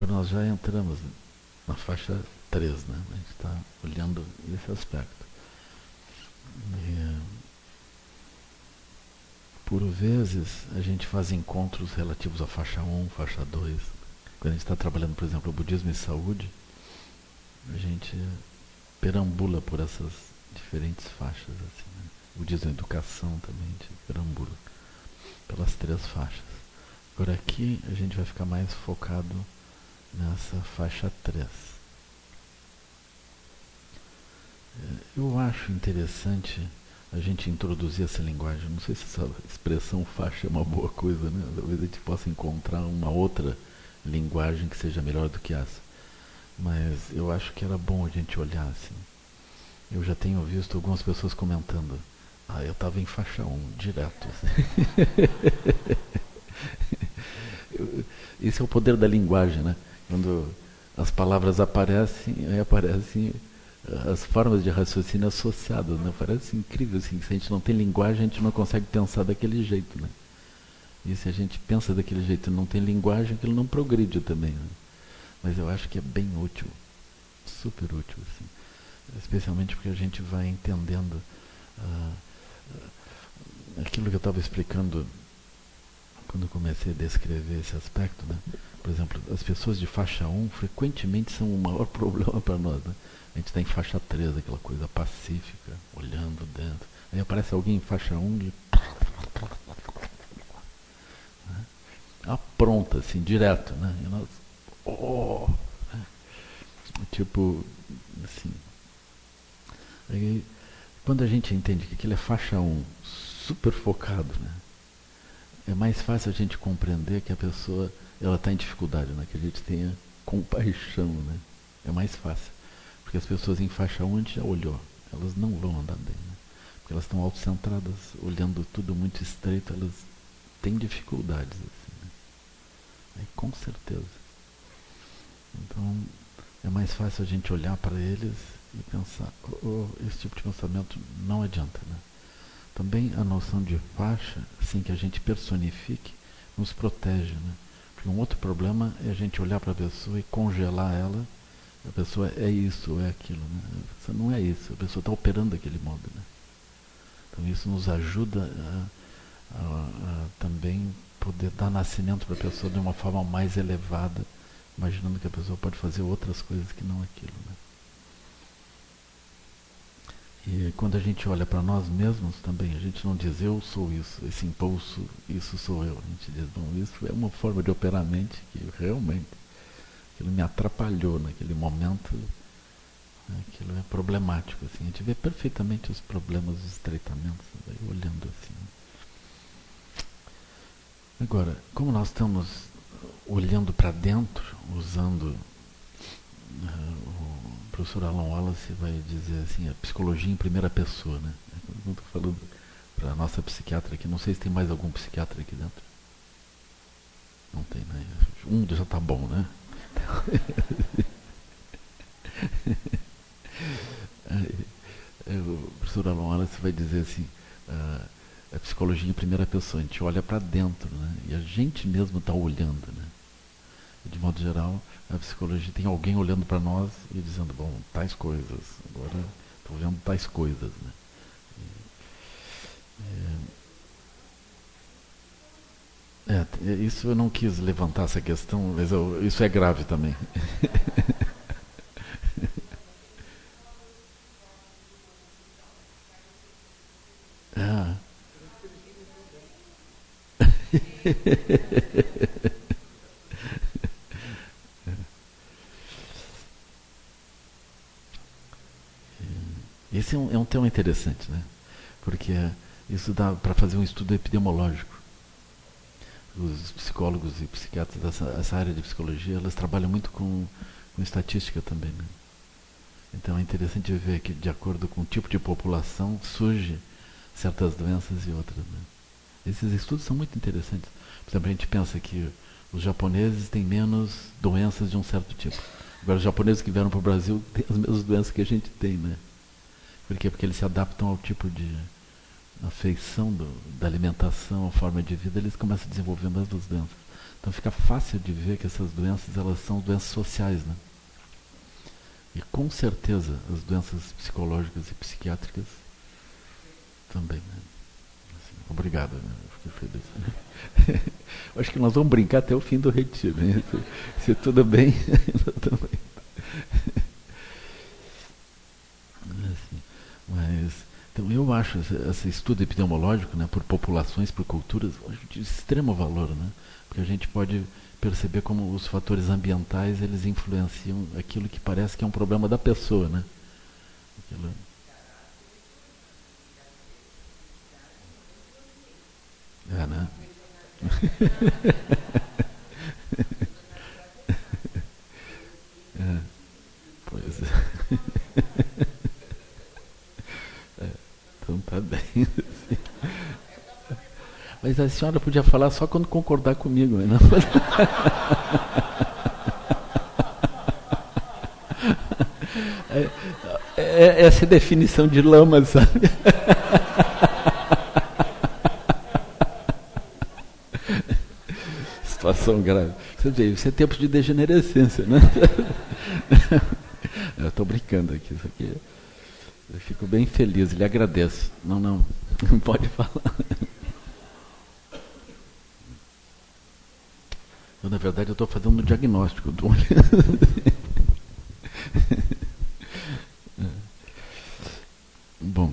Nós já entramos na faixa 3, né? A gente está olhando esse aspecto. E, por vezes, a gente faz encontros relativos à faixa 1, faixa 2. Quando a gente está trabalhando, por exemplo, o budismo e saúde, a gente perambula por essas diferentes faixas. Assim, né? O budismo e educação também, a gente perambula pelas 3 faixas. Agora aqui a gente vai ficar mais focado nessa faixa 3. Eu acho interessante a gente introduzir essa linguagem. Não sei se essa expressão faixa é uma boa coisa, né? Talvez a gente possa encontrar uma outra linguagem que seja melhor do que essa. Mas eu acho que era bom a gente olhar assim. Eu já tenho visto algumas pessoas comentando. Ah, eu estava em faixa 1, direto. Esse é o poder da linguagem, né? Quando as palavras aparecem, aí aparecem as formas de raciocínio associadas, né? Parece incrível, assim, se a gente não tem linguagem, a gente não consegue pensar daquele jeito, né? E se a gente pensa daquele jeito e não tem linguagem, aquilo não progride também, né? Mas eu acho que é bem útil, super útil, assim. Especialmente porque a gente vai entendendo ah, aquilo que eu estava explicando quando eu comecei a descrever esse aspecto, né? Por exemplo, as pessoas de faixa 1 frequentemente são o maior problema para nós, né? A gente está em faixa 3, aquela coisa pacífica, olhando dentro. Aí aparece alguém em faixa 1 e apronta, assim, direto, né? E nós, oh, né? Tipo, assim. Aí, quando a gente entende que aquilo é faixa 1, super focado, né? É mais fácil a gente compreender que a pessoa ela está em dificuldade, né? Que a gente tenha compaixão, né? É mais fácil. Porque as pessoas em faixa 1 a gente já olhou, elas não vão andar bem, né? Porque elas estão autocentradas, olhando tudo muito estreito, elas têm dificuldades, assim, né? Aí, com certeza. Então, é mais fácil a gente olhar para eles e pensar, esse tipo de pensamento não adianta, né? Também a noção de faixa, sem que a gente personifique, nos protege, né? Porque um outro problema é a gente olhar para a pessoa e congelar ela. A pessoa é isso ou é aquilo, né? A pessoa não é isso, a pessoa está operando daquele modo, né? Então isso nos ajuda a também poder dar nascimento para a pessoa de uma forma mais elevada, imaginando que a pessoa pode fazer outras coisas que não aquilo, né? E quando a gente olha para nós mesmos também, a gente não diz eu sou isso, esse impulso, isso sou eu. A gente diz, não, isso é uma forma de operar a mente que realmente aquilo me atrapalhou naquele momento, né, aquilo é problemático. Assim. A gente vê perfeitamente os problemas, os estreitamentos, daí olhando assim. Agora, como nós estamos olhando para dentro, usando o professor Alan Wallace vai dizer assim, a psicologia em primeira pessoa, né? Eu estou falando para a nossa psiquiatra aqui, não sei se tem mais algum psiquiatra aqui dentro. Não tem, né? Um já está bom, né? O professor Alan Wallace vai dizer assim, a psicologia em primeira pessoa, a gente olha para dentro, né? E a gente mesmo está olhando, né? E, de modo geral, a psicologia tem alguém olhando para nós e dizendo, bom, tais coisas, agora estou vendo tais coisas, né? Isso eu não quis levantar essa questão, mas isso é grave também. Ah. Esse é um tema interessante, né? Porque isso dá para fazer um estudo epidemiológico. Os psicólogos e psiquiatras dessa área de psicologia, elas trabalham muito com estatística também, né? Então é interessante ver que de acordo com o tipo de população surge certas doenças e outras, né? Esses estudos são muito interessantes. Por exemplo, a gente pensa que os japoneses têm menos doenças de um certo tipo. Agora, os japoneses que vieram para o Brasil têm as mesmas doenças que a gente tem, né? Por quê? Porque eles se adaptam ao tipo de afeição da alimentação, a forma de vida, eles começam desenvolvendo as duas doenças. Então fica fácil de ver que essas doenças, elas são doenças sociais, né? E com certeza as doenças psicológicas e psiquiátricas também, né? Assim, obrigado, né? Eu fiquei feliz. Acho que nós vamos brincar até o fim do retiro, né? Se tudo bem, nós também. Assim, mas, então eu acho esse estudo epidemiológico, né, por populações, por culturas, de extremo valor, né? Porque a gente pode perceber como os fatores ambientais eles influenciam aquilo que parece que é um problema da pessoa, né? Aquilo... É, né? É, pois é. É, então tá bem. Assim. Mas a senhora podia falar só quando concordar comigo, né? É, essa é a definição de lama, sabe? Situação grave. Você vê, isso é tempo de degenerescência, né? Eu estou brincando aqui, isso aqui. Eu fico bem feliz, lhe agradeço. Não, não, não pode falar. Eu, na verdade, eu estou fazendo um diagnóstico. Bom,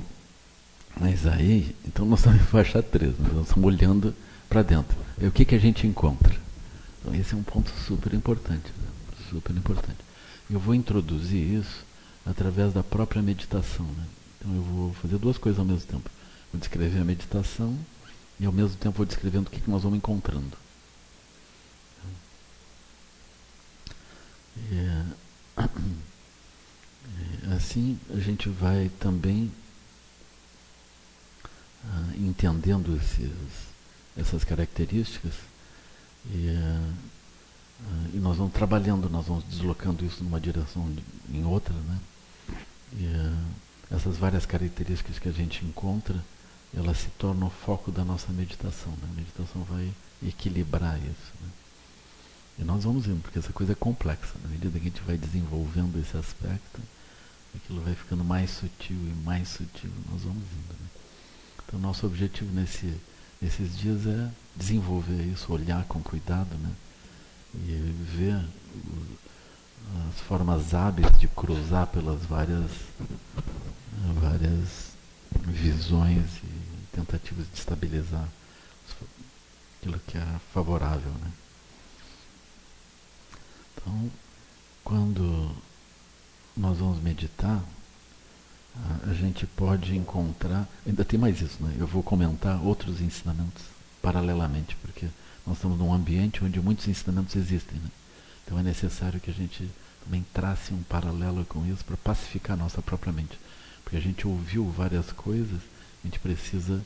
mas aí, então nós estamos em faixa 3, nós estamos olhando para dentro. E o que, que a gente encontra? Então esse é um ponto super importante, né? Super importante. Eu vou introduzir isso através da própria meditação, né? Então eu vou fazer duas coisas ao mesmo tempo. Vou descrever a meditação e ao mesmo tempo vou descrevendo o que, que nós vamos encontrando. Assim a gente vai também entendendo essas características e nós vamos trabalhando, nós vamos deslocando isso numa direção em outra, né? E essas várias características que a gente encontra, elas se tornam o foco da nossa meditação, né? A meditação vai equilibrar isso, né? E nós vamos indo, porque essa coisa é complexa. Na medida que a gente vai desenvolvendo esse aspecto, aquilo vai ficando mais sutil e mais sutil, nós vamos indo, né? Então, nosso objetivo nesses dias é desenvolver isso, olhar com cuidado, né? E ver as formas hábeis de cruzar pelas várias visões e tentativas de estabilizar aquilo que é favorável, né? Então, quando nós vamos meditar, a gente pode encontrar, ainda tem mais isso, né? Eu vou comentar outros ensinamentos paralelamente, porque nós estamos num ambiente onde muitos ensinamentos existem, né? Então é necessário que a gente também trace um paralelo com isso para pacificar a nossa própria mente. Porque a gente ouviu várias coisas, a gente precisa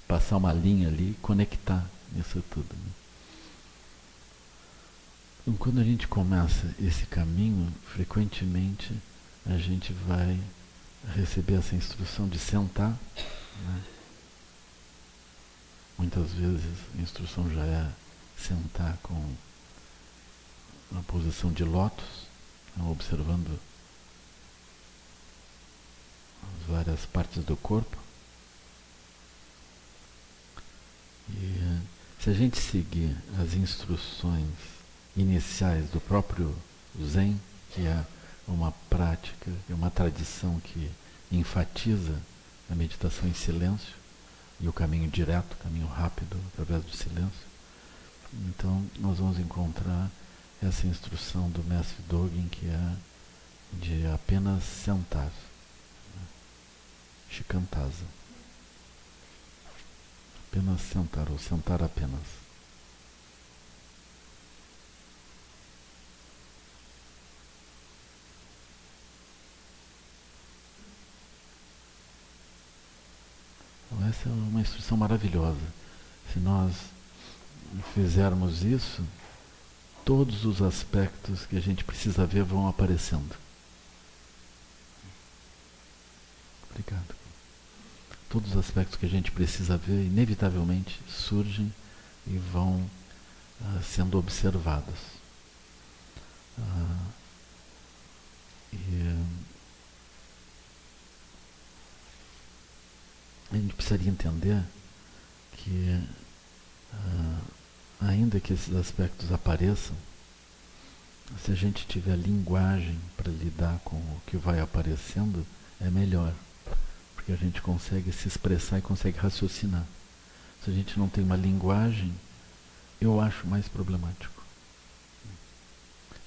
passar uma linha ali e conectar isso tudo, né? Então, quando a gente começa esse caminho, frequentemente a gente vai receber essa instrução de sentar, né? Muitas vezes a instrução já é sentar com uma posição de lótus, observando as várias partes do corpo. E se a gente seguir as instruções iniciais do próprio Zen, que é uma prática, é uma tradição que enfatiza a meditação em silêncio e o caminho direto, o caminho rápido através do silêncio, então nós vamos encontrar essa instrução do mestre Dogen, que é de apenas sentar, né? Shikantaza. Apenas sentar, ou sentar apenas. Então essa é uma instrução maravilhosa. Se nós fizermos isso, todos os aspectos que a gente precisa ver vão aparecendo. Obrigado. Todos os aspectos que a gente precisa ver, inevitavelmente, surgem e vão sendo observadas. Ah, e a gente precisaria entender que, ainda que esses aspectos apareçam, se a gente tiver linguagem para lidar com o que vai aparecendo, é melhor, porque a gente consegue se expressar e consegue raciocinar. Se a gente não tem uma linguagem, eu acho mais problemático.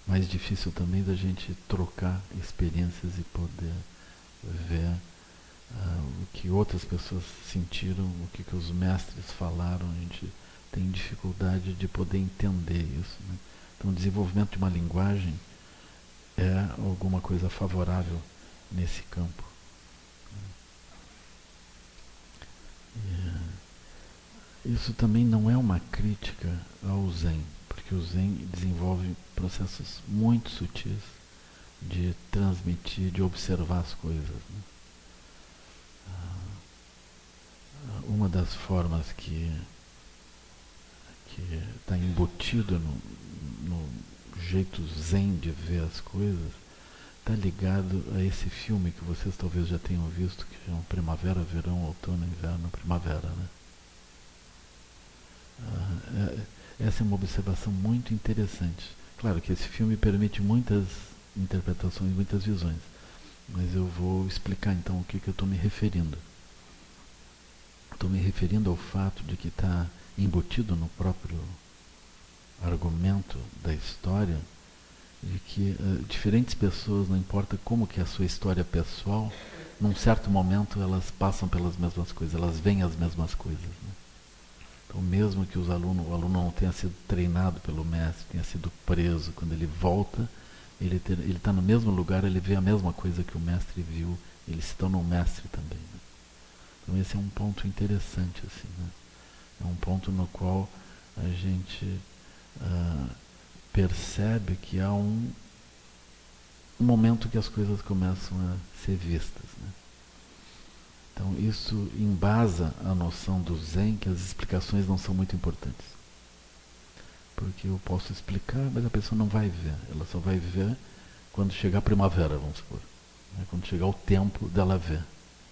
Mais difícil também da gente trocar experiências e poder ver o que outras pessoas sentiram, o que os mestres falaram. A gente tem dificuldade de poder entender isso, né? Então, o desenvolvimento de uma linguagem é alguma coisa favorável nesse campo. Isso também não é uma crítica ao Zen, porque o Zen desenvolve processos muito sutis de transmitir, de observar as coisas, né? Uma das formas que está embutido no jeito Zen de ver as coisas está ligado a esse filme que vocês talvez já tenham visto, que chama Primavera, Verão, Outono, Inverno, Primavera, né? Essa é uma observação muito interessante. Claro que esse filme permite muitas interpretações, muitas visões, mas eu vou explicar então o que eu estou me referindo. Estou me referindo ao fato de que está embutido no próprio argumento da história, de que diferentes pessoas, não importa como que é a sua história pessoal, num certo momento elas passam pelas mesmas coisas, elas veem as mesmas coisas, né? Então, mesmo que o aluno não tenha sido treinado pelo mestre, tenha sido preso, quando ele volta, ele está no mesmo lugar, ele vê a mesma coisa que o mestre viu, ele se torna um mestre também, né? Então, esse é um ponto interessante, assim, né? É um ponto no qual a gente percebe que há um momento que as coisas começam a ser vistas, né? Então, isso embasa a noção do Zen, que as explicações não são muito importantes. Porque eu posso explicar, mas a pessoa não vai ver. Ela só vai ver quando chegar a primavera, vamos supor, né? Quando chegar o tempo dela ver.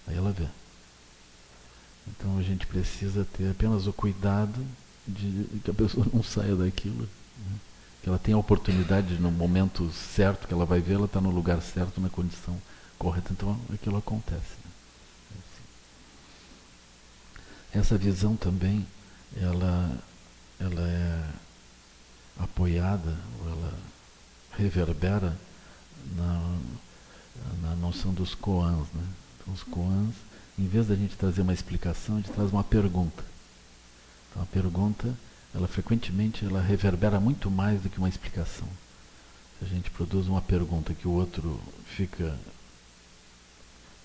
Aí ela vê. Então, a gente precisa ter apenas o cuidado de que a pessoa não saia daquilo, né? Que ela tenha a oportunidade, no momento certo que ela vai ver, ela está no lugar certo, na condição correta. Então, aquilo acontece, né? Essa visão também, ela é apoiada, ou ela reverbera na noção dos koans, né? Então, os koans, em vez da gente trazer uma explicação, a gente traz uma pergunta. Então, a pergunta, ela frequentemente ela reverbera muito mais do que uma explicação. Se a gente produz uma pergunta que o outro fica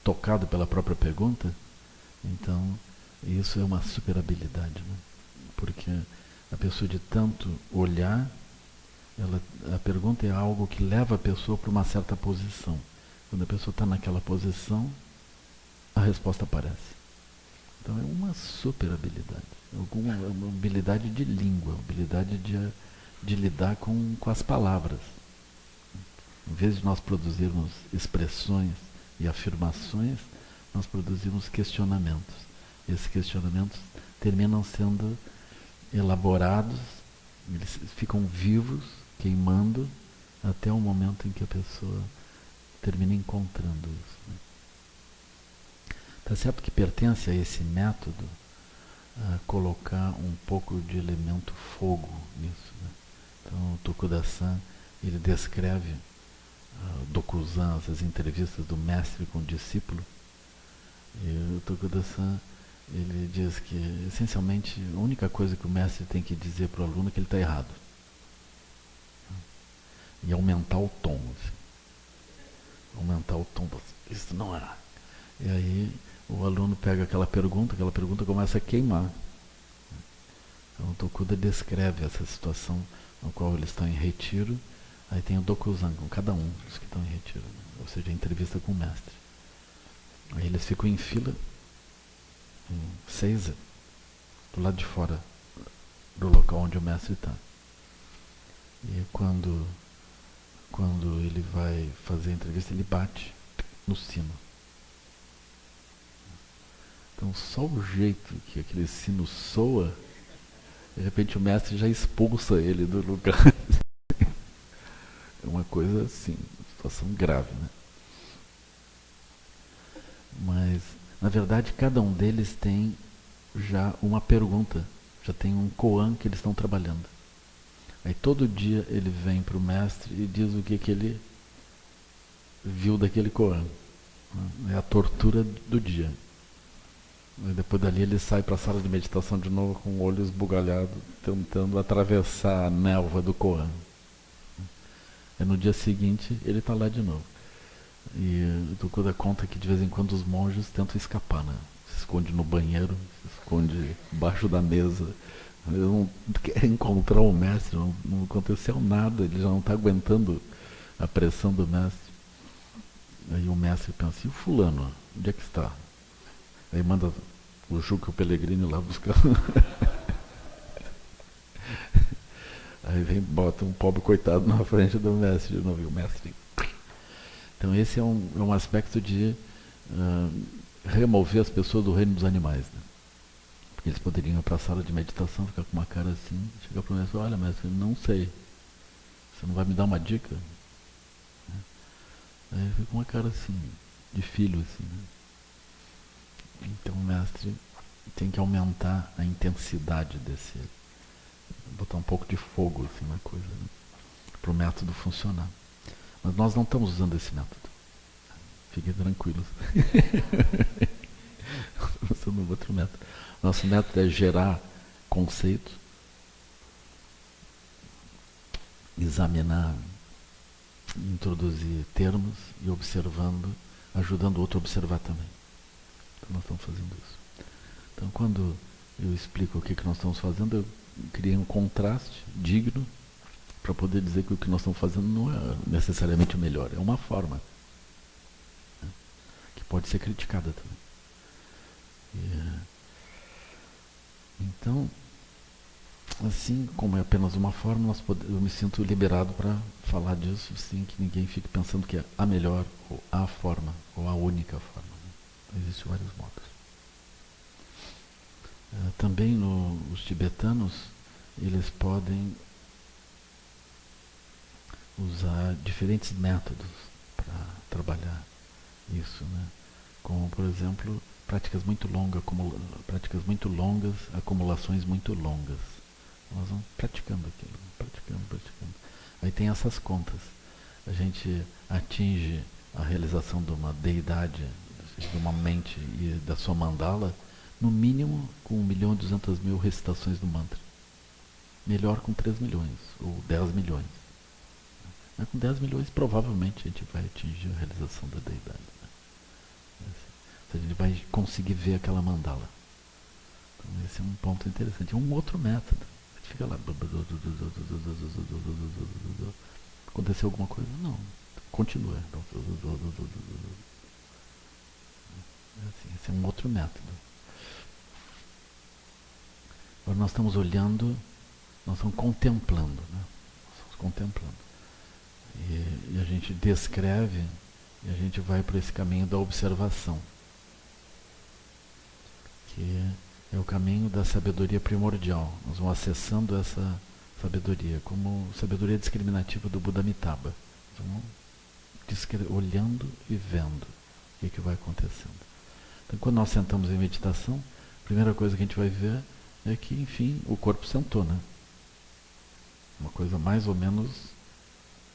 tocado pela própria pergunta, então isso é uma super habilidade, né? Porque a pessoa, de tanto olhar, a pergunta é algo que leva a pessoa para uma certa posição. Quando a pessoa está naquela posição, a resposta aparece. Então é uma super habilidade. Uma habilidade de língua, habilidade de lidar com as palavras. Em vez de nós produzirmos expressões e afirmações, nós produzimos questionamentos. Esses questionamentos terminam sendo elaborados, eles ficam vivos, queimando, até o momento em que a pessoa termina encontrando isso, né? Tá certo que pertence a esse método colocar um pouco de elemento fogo nisso, né? Então, o Tokuda-san, ele descreve Dokuzan, essas entrevistas do mestre com o discípulo, e o Tokuda-san, ele diz que, essencialmente, a única coisa que o mestre tem que dizer para o aluno é que ele está errado. E aumentar o tom. Assim. Aumentar o tom. Isso não é. E aí o aluno pega aquela pergunta começa a queimar. Então o Tokuda descreve essa situação no qual eles estão em retiro. Aí tem o Dokuzan com cada um dos que estão em retiro, né? Ou seja, a entrevista com o mestre. Aí eles ficam em fila, em 6, do lado de fora do local onde o mestre está. E quando ele vai fazer a entrevista, ele bate no sino. Então, só o jeito que aquele sino soa, de repente o mestre já expulsa ele do lugar. É uma coisa assim, situação grave, né? Mas, na verdade, cada um deles tem já uma pergunta, já tem um koan que eles estão trabalhando. Aí todo dia ele vem para o mestre e diz o que ele viu daquele koan. É a tortura do dia. E depois dali ele sai para a sala de meditação de novo com o olho esbugalhado, tentando atravessar a névoa do koan. E no dia seguinte ele está lá de novo. E o Tuku dá conta que de vez em quando os monges tentam escapar, né? Se esconde no banheiro, se esconde embaixo da mesa. Eles não querem encontrar o mestre, não aconteceu nada, ele já não está aguentando a pressão do mestre. Aí o mestre pensa, e o fulano? Onde é que está? Aí manda o Juca e o Pellegrini lá buscar. Aí vem, bota um pobre coitado na frente do mestre de novo. E o mestre. Então esse é um aspecto de remover as pessoas do reino dos animais. Né? Porque eles poderiam ir para a sala de meditação, ficar com uma cara assim, chegar para o mestre, olha mestre, não sei. Você não vai me dar uma dica? Aí fica com uma cara assim, de filho assim. Né? Então o mestre tem que aumentar a intensidade desse, botar um pouco de fogo assim na coisa, né? Para o método funcionar. Mas nós não estamos usando esse método. Fiquem tranquilos. Estamos usando outro método. Nosso método é gerar conceito, examinar, introduzir termos e observando, ajudando o outro a observar também. Então nós estamos fazendo isso. Então quando eu explico o que nós estamos fazendo, eu criei um contraste digno para poder dizer que o que nós estamos fazendo não é necessariamente o melhor, é uma forma, né, que pode ser criticada também. Então, assim como é apenas uma forma, eu me sinto liberado para falar disso sem que ninguém fique pensando que é a melhor, ou a forma, ou a única forma. Né? Existem vários modos. Também os tibetanos, eles podem usar diferentes métodos para trabalhar isso, né? Como, por exemplo, práticas muito longas, acumulações muito longas. Nós vamos praticando aquilo, praticando. Aí tem essas contas. A gente atinge a realização de uma deidade, de uma mente e da sua mandala, no mínimo com 1.200.000 recitações do mantra. Melhor com 3 milhões ou 10 milhões. Mas com 10 milhões provavelmente a gente vai atingir a realização da deidade. Né? A gente vai conseguir ver aquela mandala. Então esse é um ponto interessante. É um outro método. A gente fica lá. Aconteceu alguma coisa? Não. Continua. Assim, esse é um outro método. Agora nós estamos olhando, nós estamos contemplando. Né? Nós estamos contemplando. E a gente descreve e a gente vai para esse caminho da observação, que é o caminho da sabedoria primordial. Nós vamos acessando essa sabedoria, como sabedoria discriminativa do Buda Amitabha. Vamos olhando e vendo o que vai acontecendo. Então, quando nós sentamos em meditação, a primeira coisa que a gente vai ver é que, enfim, o corpo sentou, né? Uma coisa mais ou menos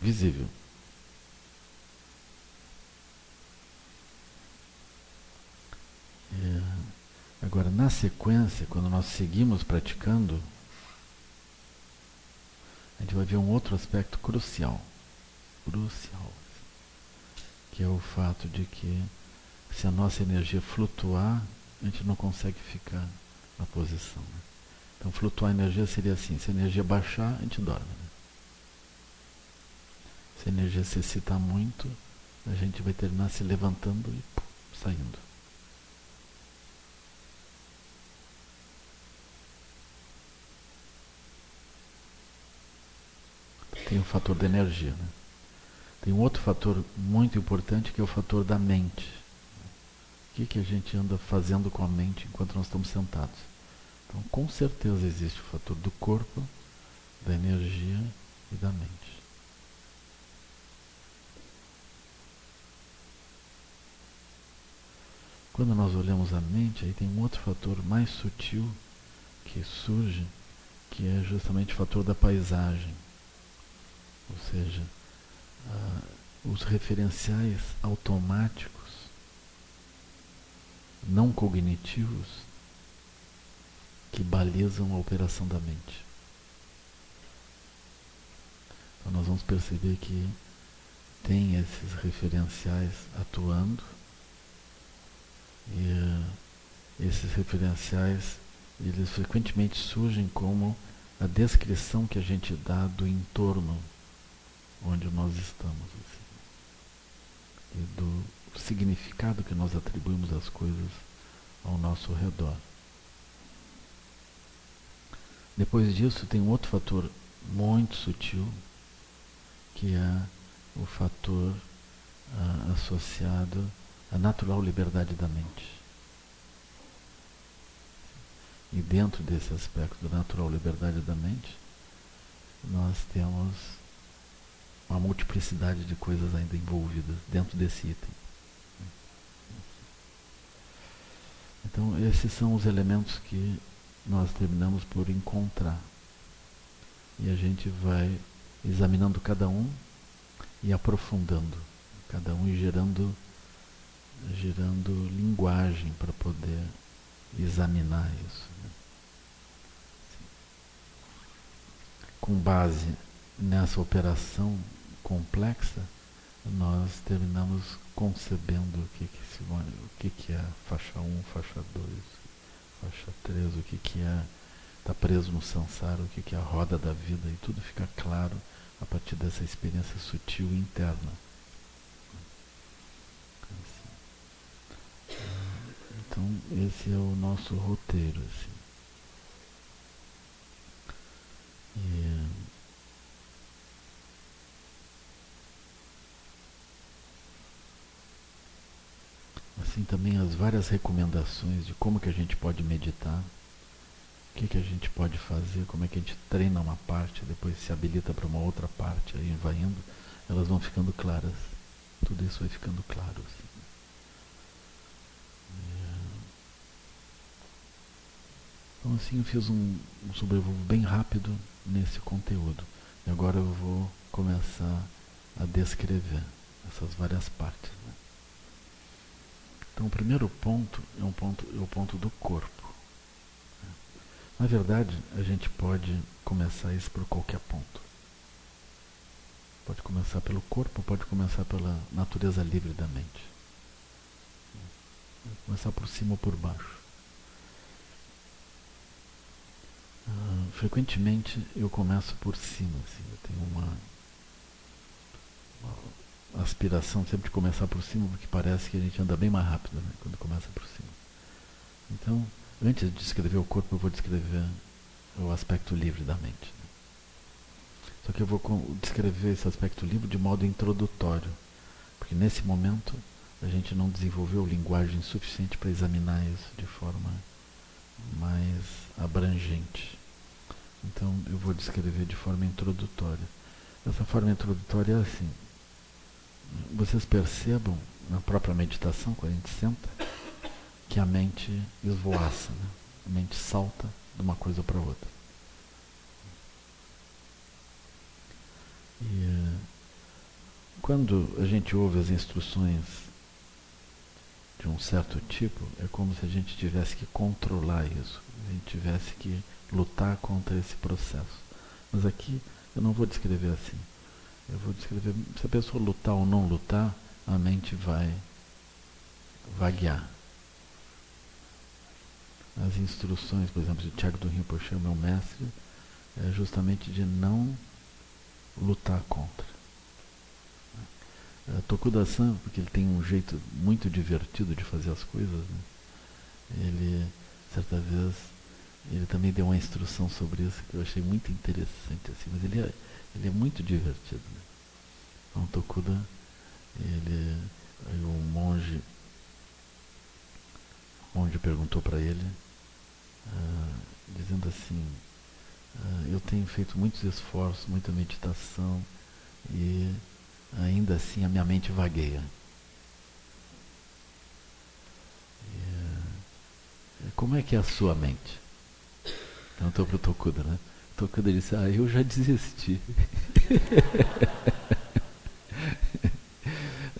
visível. Agora, na sequência, quando nós seguimos praticando, a gente vai ver um outro aspecto crucial, que é o fato de que se a nossa energia flutuar, a gente não consegue ficar na posição. Né? Então, flutuar a energia seria assim, se a energia baixar, a gente dorme. Né? Se a energia se excitar muito, a gente vai terminar se levantando e saindo. tem o fator da energia, né? Tem um outro fator muito importante que é o fator da mente. O que a gente anda fazendo com a mente enquanto nós estamos sentados? Então, com certeza existe o fator do corpo, da energia e da mente. Quando nós olhamos a mente, aí tem um outro fator mais sutil que surge, que é justamente o fator da paisagem. Ou seja, os referenciais automáticos, não cognitivos, que balizam a operação da mente. Então nós vamos perceber que tem esses referenciais atuando, e esses referenciais, eles frequentemente surgem como a descrição que a gente dá do entorno onde nós estamos, assim, e do significado que nós atribuímos às coisas ao nosso redor. Depois disso tem um outro fator muito sutil, que é o fator associado à natural liberdade da mente. E dentro desse aspecto da natural liberdade da mente, nós temos uma multiplicidade de coisas ainda envolvidas dentro desse item. Então, esses são os elementos que nós terminamos por encontrar. E a gente vai examinando cada um e aprofundando cada um e gerando linguagem para poder examinar isso. Com base nessa operação complexa, nós terminamos concebendo o que é faixa 1, faixa 2, faixa 3, o que é estar preso no samsara, o que é a roda da vida, e tudo fica claro a partir dessa experiência sutil interna. Então, esse é o nosso roteiro, assim. Assim também as várias recomendações de como que a gente pode meditar, o que a gente pode fazer, como é que a gente treina uma parte, depois se habilita para uma outra parte, aí vai indo, elas vão ficando claras. Tudo isso vai ficando claro, assim. Então assim eu fiz um sobrevoo bem rápido nesse conteúdo. E agora eu vou começar a descrever essas várias partes, né? Então o primeiro ponto é o ponto do corpo. Na verdade, a gente pode começar isso por qualquer ponto. Pode começar pelo corpo, pode começar pela natureza livre da mente. Pode começar por cima ou por baixo. Frequentemente eu começo por cima, assim, eu tenho uma aspiração sempre de começar por cima, porque parece que a gente anda bem mais rápido, né, quando começa por cima. Então, antes de descrever o corpo, eu vou descrever o aspecto livre da mente, né? Só que eu vou descrever esse aspecto livre de modo introdutório, porque nesse momento a gente não desenvolveu linguagem suficiente para examinar isso de forma mais abrangente. Então eu vou descrever de forma introdutória. Essa forma introdutória é assim: vocês percebam na própria meditação, quando a gente senta, que a mente esvoaça, né? A mente salta de uma coisa para outra. E quando a gente ouve as instruções de um certo tipo, é como se a gente tivesse que controlar isso, a gente tivesse que lutar contra esse processo. Mas aqui eu não vou descrever assim. Eu vou descrever, se a pessoa lutar ou não lutar, a mente vai vaguear. As instruções, por exemplo, de Tiago do Rinpoche, meu mestre, é justamente de não lutar contra. Tokuda-san, porque ele tem um jeito muito divertido de fazer as coisas, né? Ele, certa vez, ele também deu uma instrução sobre isso que eu achei muito interessante, assim, mas ele Ele é muito divertido. Né? Então, Tokuda, aí o monge perguntou para ele, dizendo assim, eu tenho feito muitos esforços, muita meditação, e ainda assim a minha mente vagueia. Como é que é a sua mente? Perguntou para o Tokuda, né? O Tokuda disse, eu já desisti.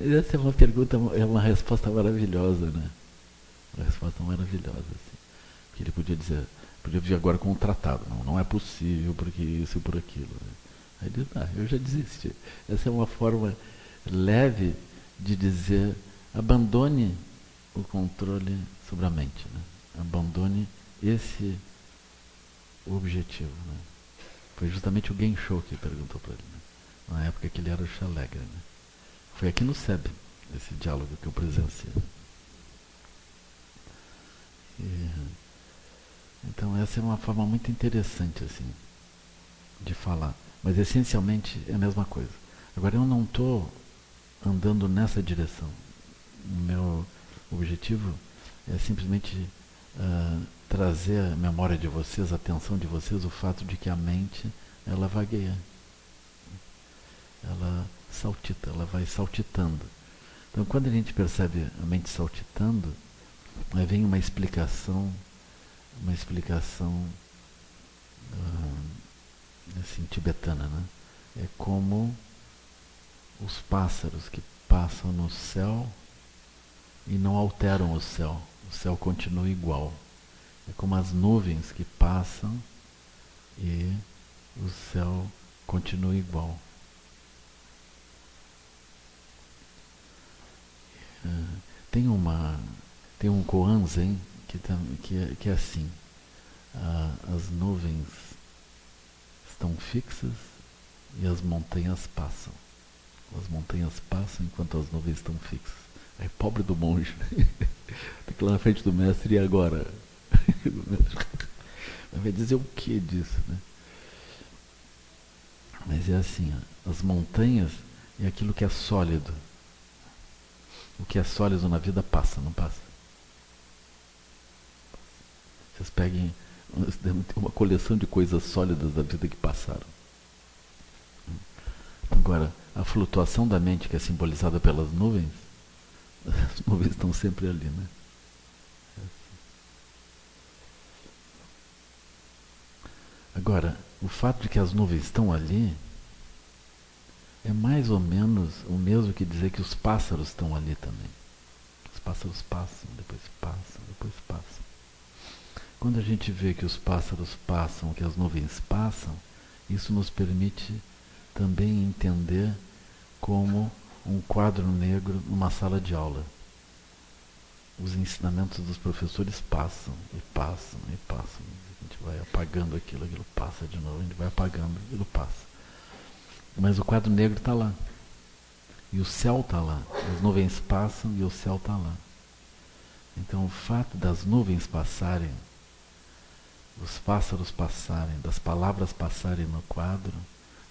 Essa é uma pergunta, é uma resposta maravilhosa, né? Uma resposta maravilhosa, assim. Porque ele podia vir agora com um tratado. Não é possível, porque isso e por aquilo. Né? Aí ele disse, eu já desisti. Essa é uma forma leve de dizer, abandone o controle sobre a mente. Né? Abandone esse objetivo. Né? Foi justamente o Gensho que perguntou para ele. Né? Na época que ele era o Xalegra. Né? Foi aqui no SEB, esse diálogo que eu presenciei. Então essa é uma forma muito interessante assim, de falar. Mas essencialmente é a mesma coisa. Agora eu não estou andando nessa direção. O meu objetivo é simplesmente trazer à memória de vocês, a atenção de vocês, o fato de que a mente, ela vagueia. Ela saltita, ela vai saltitando. Então quando a gente percebe a mente saltitando, aí vem uma explicação assim, tibetana, né? É como os pássaros que passam no céu e não alteram o céu continua igual. É como as nuvens que passam e o céu continua igual. Tem um koan zen que é assim, as nuvens estão fixas e as montanhas passam. As montanhas passam enquanto as nuvens estão fixas. Aí pobre do monge, fica lá na frente do mestre, e agora? Vai dizer o que disso, né? Mas é assim, as montanhas é aquilo que é sólido. O que é sólido na vida passa, não passa? Vocês peguem uma coleção de coisas sólidas da vida que passaram. Agora, a flutuação da mente, que é simbolizada pelas nuvens, as nuvens estão sempre ali, né? Agora, o fato de que as nuvens estão ali é mais ou menos o mesmo que dizer que os pássaros estão ali também. Os pássaros passam, depois passam, depois passam. Quando a gente vê que os pássaros passam, que as nuvens passam, isso nos permite também entender como um quadro negro numa sala de aula. Os ensinamentos dos professores passam, e passam, e passam. A gente vai apagando aquilo passa de novo, a gente vai apagando, aquilo passa. Mas o quadro negro está lá. E o céu está lá. As nuvens passam e o céu está lá. Então o fato das nuvens passarem, dos pássaros passarem, das palavras passarem no quadro,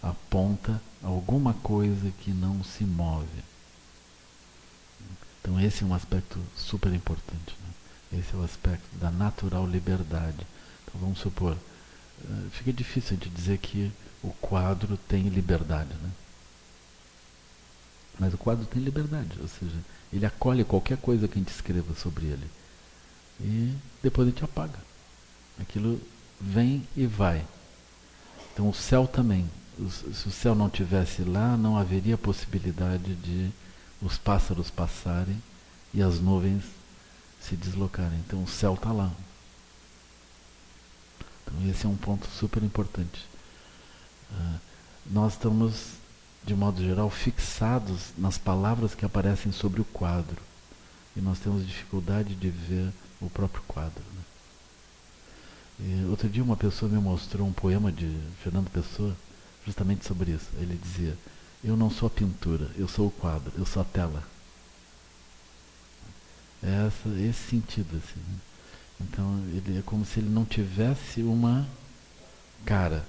aponta alguma coisa que não se move. Então esse é um aspecto super importante. Né? Esse é o aspecto da natural liberdade. Então vamos supor, fica difícil de dizer que o quadro tem liberdade, né? Mas o quadro tem liberdade, ou seja, ele acolhe qualquer coisa que a gente escreva sobre ele. E depois a gente apaga. Aquilo vem e vai. Então o céu também. Se o céu não tivesse lá, não haveria possibilidade de os pássaros passarem e as nuvens se deslocarem. Então o céu está lá. Então esse é um ponto super importante. Nós estamos, de modo geral, fixados nas palavras que aparecem sobre o quadro. E nós temos dificuldade de ver o próprio quadro. Né? E outro dia uma pessoa me mostrou um poema de Fernando Pessoa justamente sobre isso. Ele dizia, eu não sou a pintura, eu sou o quadro, eu sou a tela. É esse sentido, assim. Né? Então, ele é como se ele não tivesse uma cara.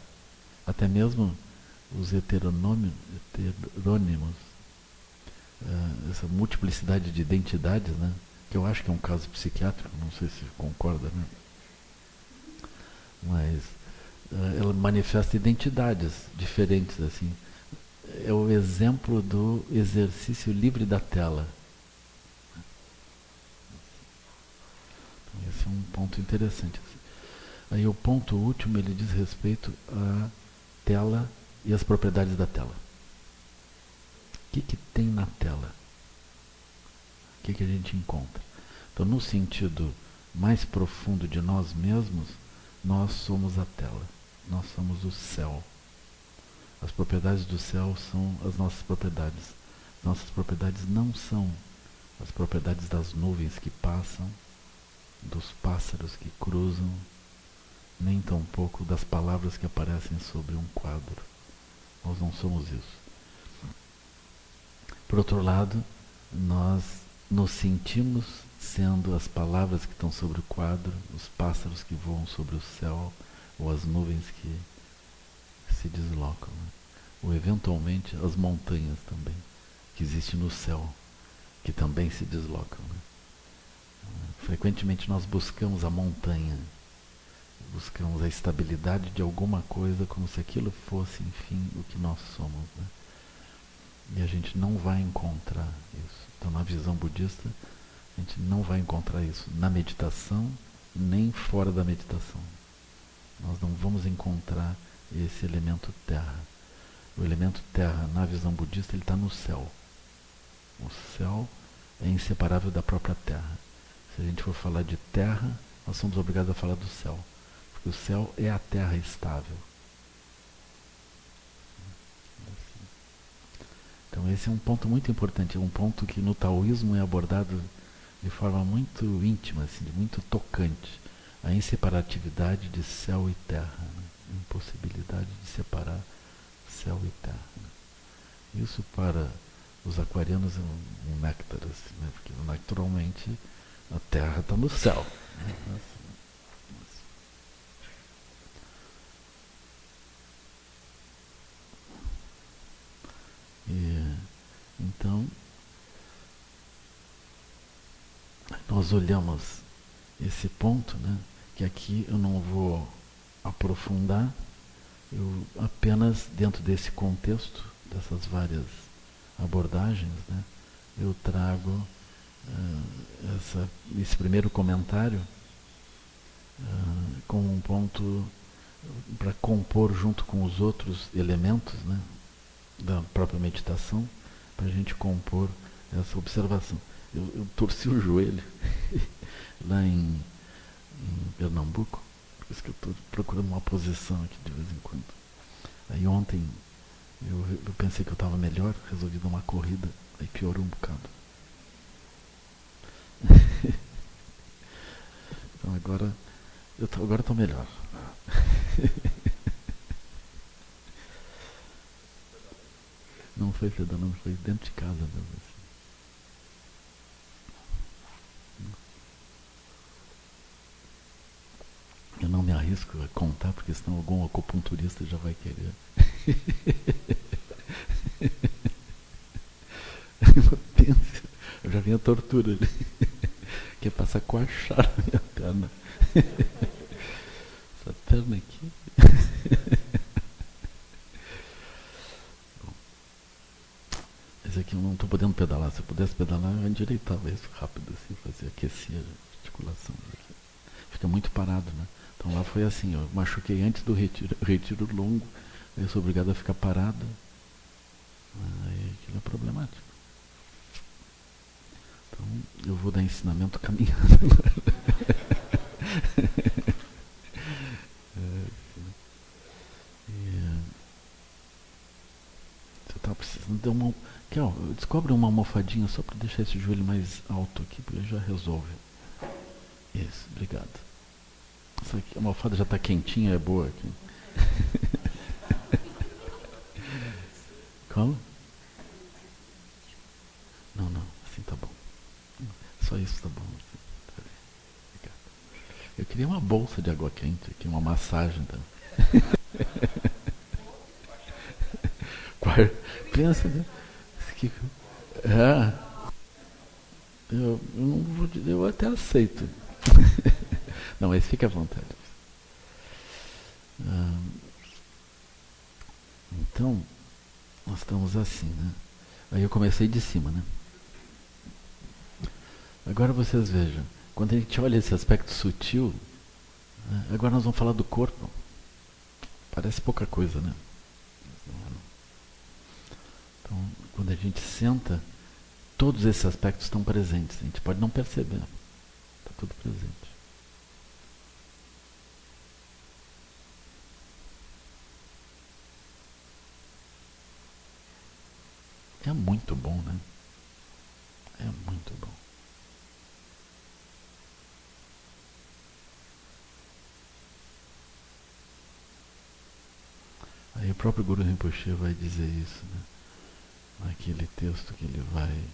Até mesmo os heterônimos, essa multiplicidade de identidades, né? Que eu acho que é um caso psiquiátrico, não sei se concorda, né? Mas ela manifesta identidades diferentes, assim. É o exemplo do exercício livre da tela. Esse é um ponto interessante. Aí o ponto último, ele diz respeito à tela e às propriedades da tela. O que tem na tela? O que a gente encontra? Então, no sentido mais profundo de nós mesmos, nós somos a tela. Nós somos o céu. As propriedades do céu são as nossas propriedades. Nossas propriedades não são as propriedades das nuvens que passam, dos pássaros que cruzam, nem tampouco das palavras que aparecem sobre um quadro. Nós não somos isso. Por outro lado, nós nos sentimos sendo as palavras que estão sobre o quadro, os pássaros que voam sobre o céu, ou as nuvens que se deslocam, né? Ou eventualmente as montanhas também, que existem no céu, que também se deslocam, né? Frequentemente nós buscamos a montanha, buscamos a estabilidade de alguma coisa como se aquilo fosse, enfim, o que nós somos, né? E a gente não vai encontrar isso. Então, na visão budista, a gente não vai encontrar isso na meditação, nem fora da meditação. Nós não vamos encontrar esse elemento terra. O elemento terra, na visão budista, ele está no céu. O céu é inseparável da própria terra. Se a gente for falar de terra, nós somos obrigados a falar do céu. Porque o céu é a terra estável. Então esse é um ponto muito importante, é um ponto que no taoísmo é abordado de forma muito íntima, assim, muito tocante. A inseparatividade de céu e terra, né? A impossibilidade de separar céu e terra, né? Isso para os aquarianos é um néctar, assim, né? Porque naturalmente a terra está no céu, né? E, então, nós olhamos esse ponto, né, que aqui eu não vou aprofundar, eu apenas dentro desse contexto, dessas várias abordagens, né, eu trago esse primeiro comentário como um ponto para compor junto com os outros elementos, né, da própria meditação, para a gente compor essa observação. Eu torci o joelho lá em Pernambuco, por isso que eu estou procurando uma posição aqui de vez em quando. Aí ontem eu pensei que eu estava melhor, resolvi dar uma corrida, aí piorou um bocado. Então agora eu estou melhor. Não foi pedalando, foi dentro de casa mesmo. Assim. Eu não me arrisco a contar, porque senão algum acupunturista já vai querer. Eu já vi a tortura ali. Quer passar com a chave na minha perna. Essa perna aqui. Mas aqui eu não estou podendo pedalar. Se eu pudesse pedalar, eu endireitava isso rápido, assim, fazia aquecer a articulação. Fica muito parado, né? Então lá foi assim, eu machuquei antes do retiro longo, aí eu sou obrigado a ficar parado. Aí aquilo é problemático. Então eu vou dar ensinamento caminhando agora. Você está precisando de uma... Aqui, ó, descobre uma almofadinha só para deixar esse joelho mais alto aqui, porque já resolve. Isso, obrigado. Essa aqui, a almofada já está quentinha, é boa aqui. Como? Não, assim tá bom. Só isso tá bom. Obrigado. Eu queria uma bolsa de água quente aqui, uma massagem também. ar. Pensa, né? Que, é, eu não vou dizer, eu até aceito. Não, mas fique à vontade. Ah, então, nós estamos assim, né? Aí eu comecei de cima, né? Agora vocês vejam, quando a gente olha esse aspecto sutil, né? Agora nós vamos falar do corpo. Parece pouca coisa, né? Então, quando a gente senta, todos esses aspectos estão presentes. A gente pode não perceber. Está tudo presente. É muito bom, né? É muito bom. Aí o próprio Guru Rinpoche vai dizer isso, né? Naquele texto que ele vai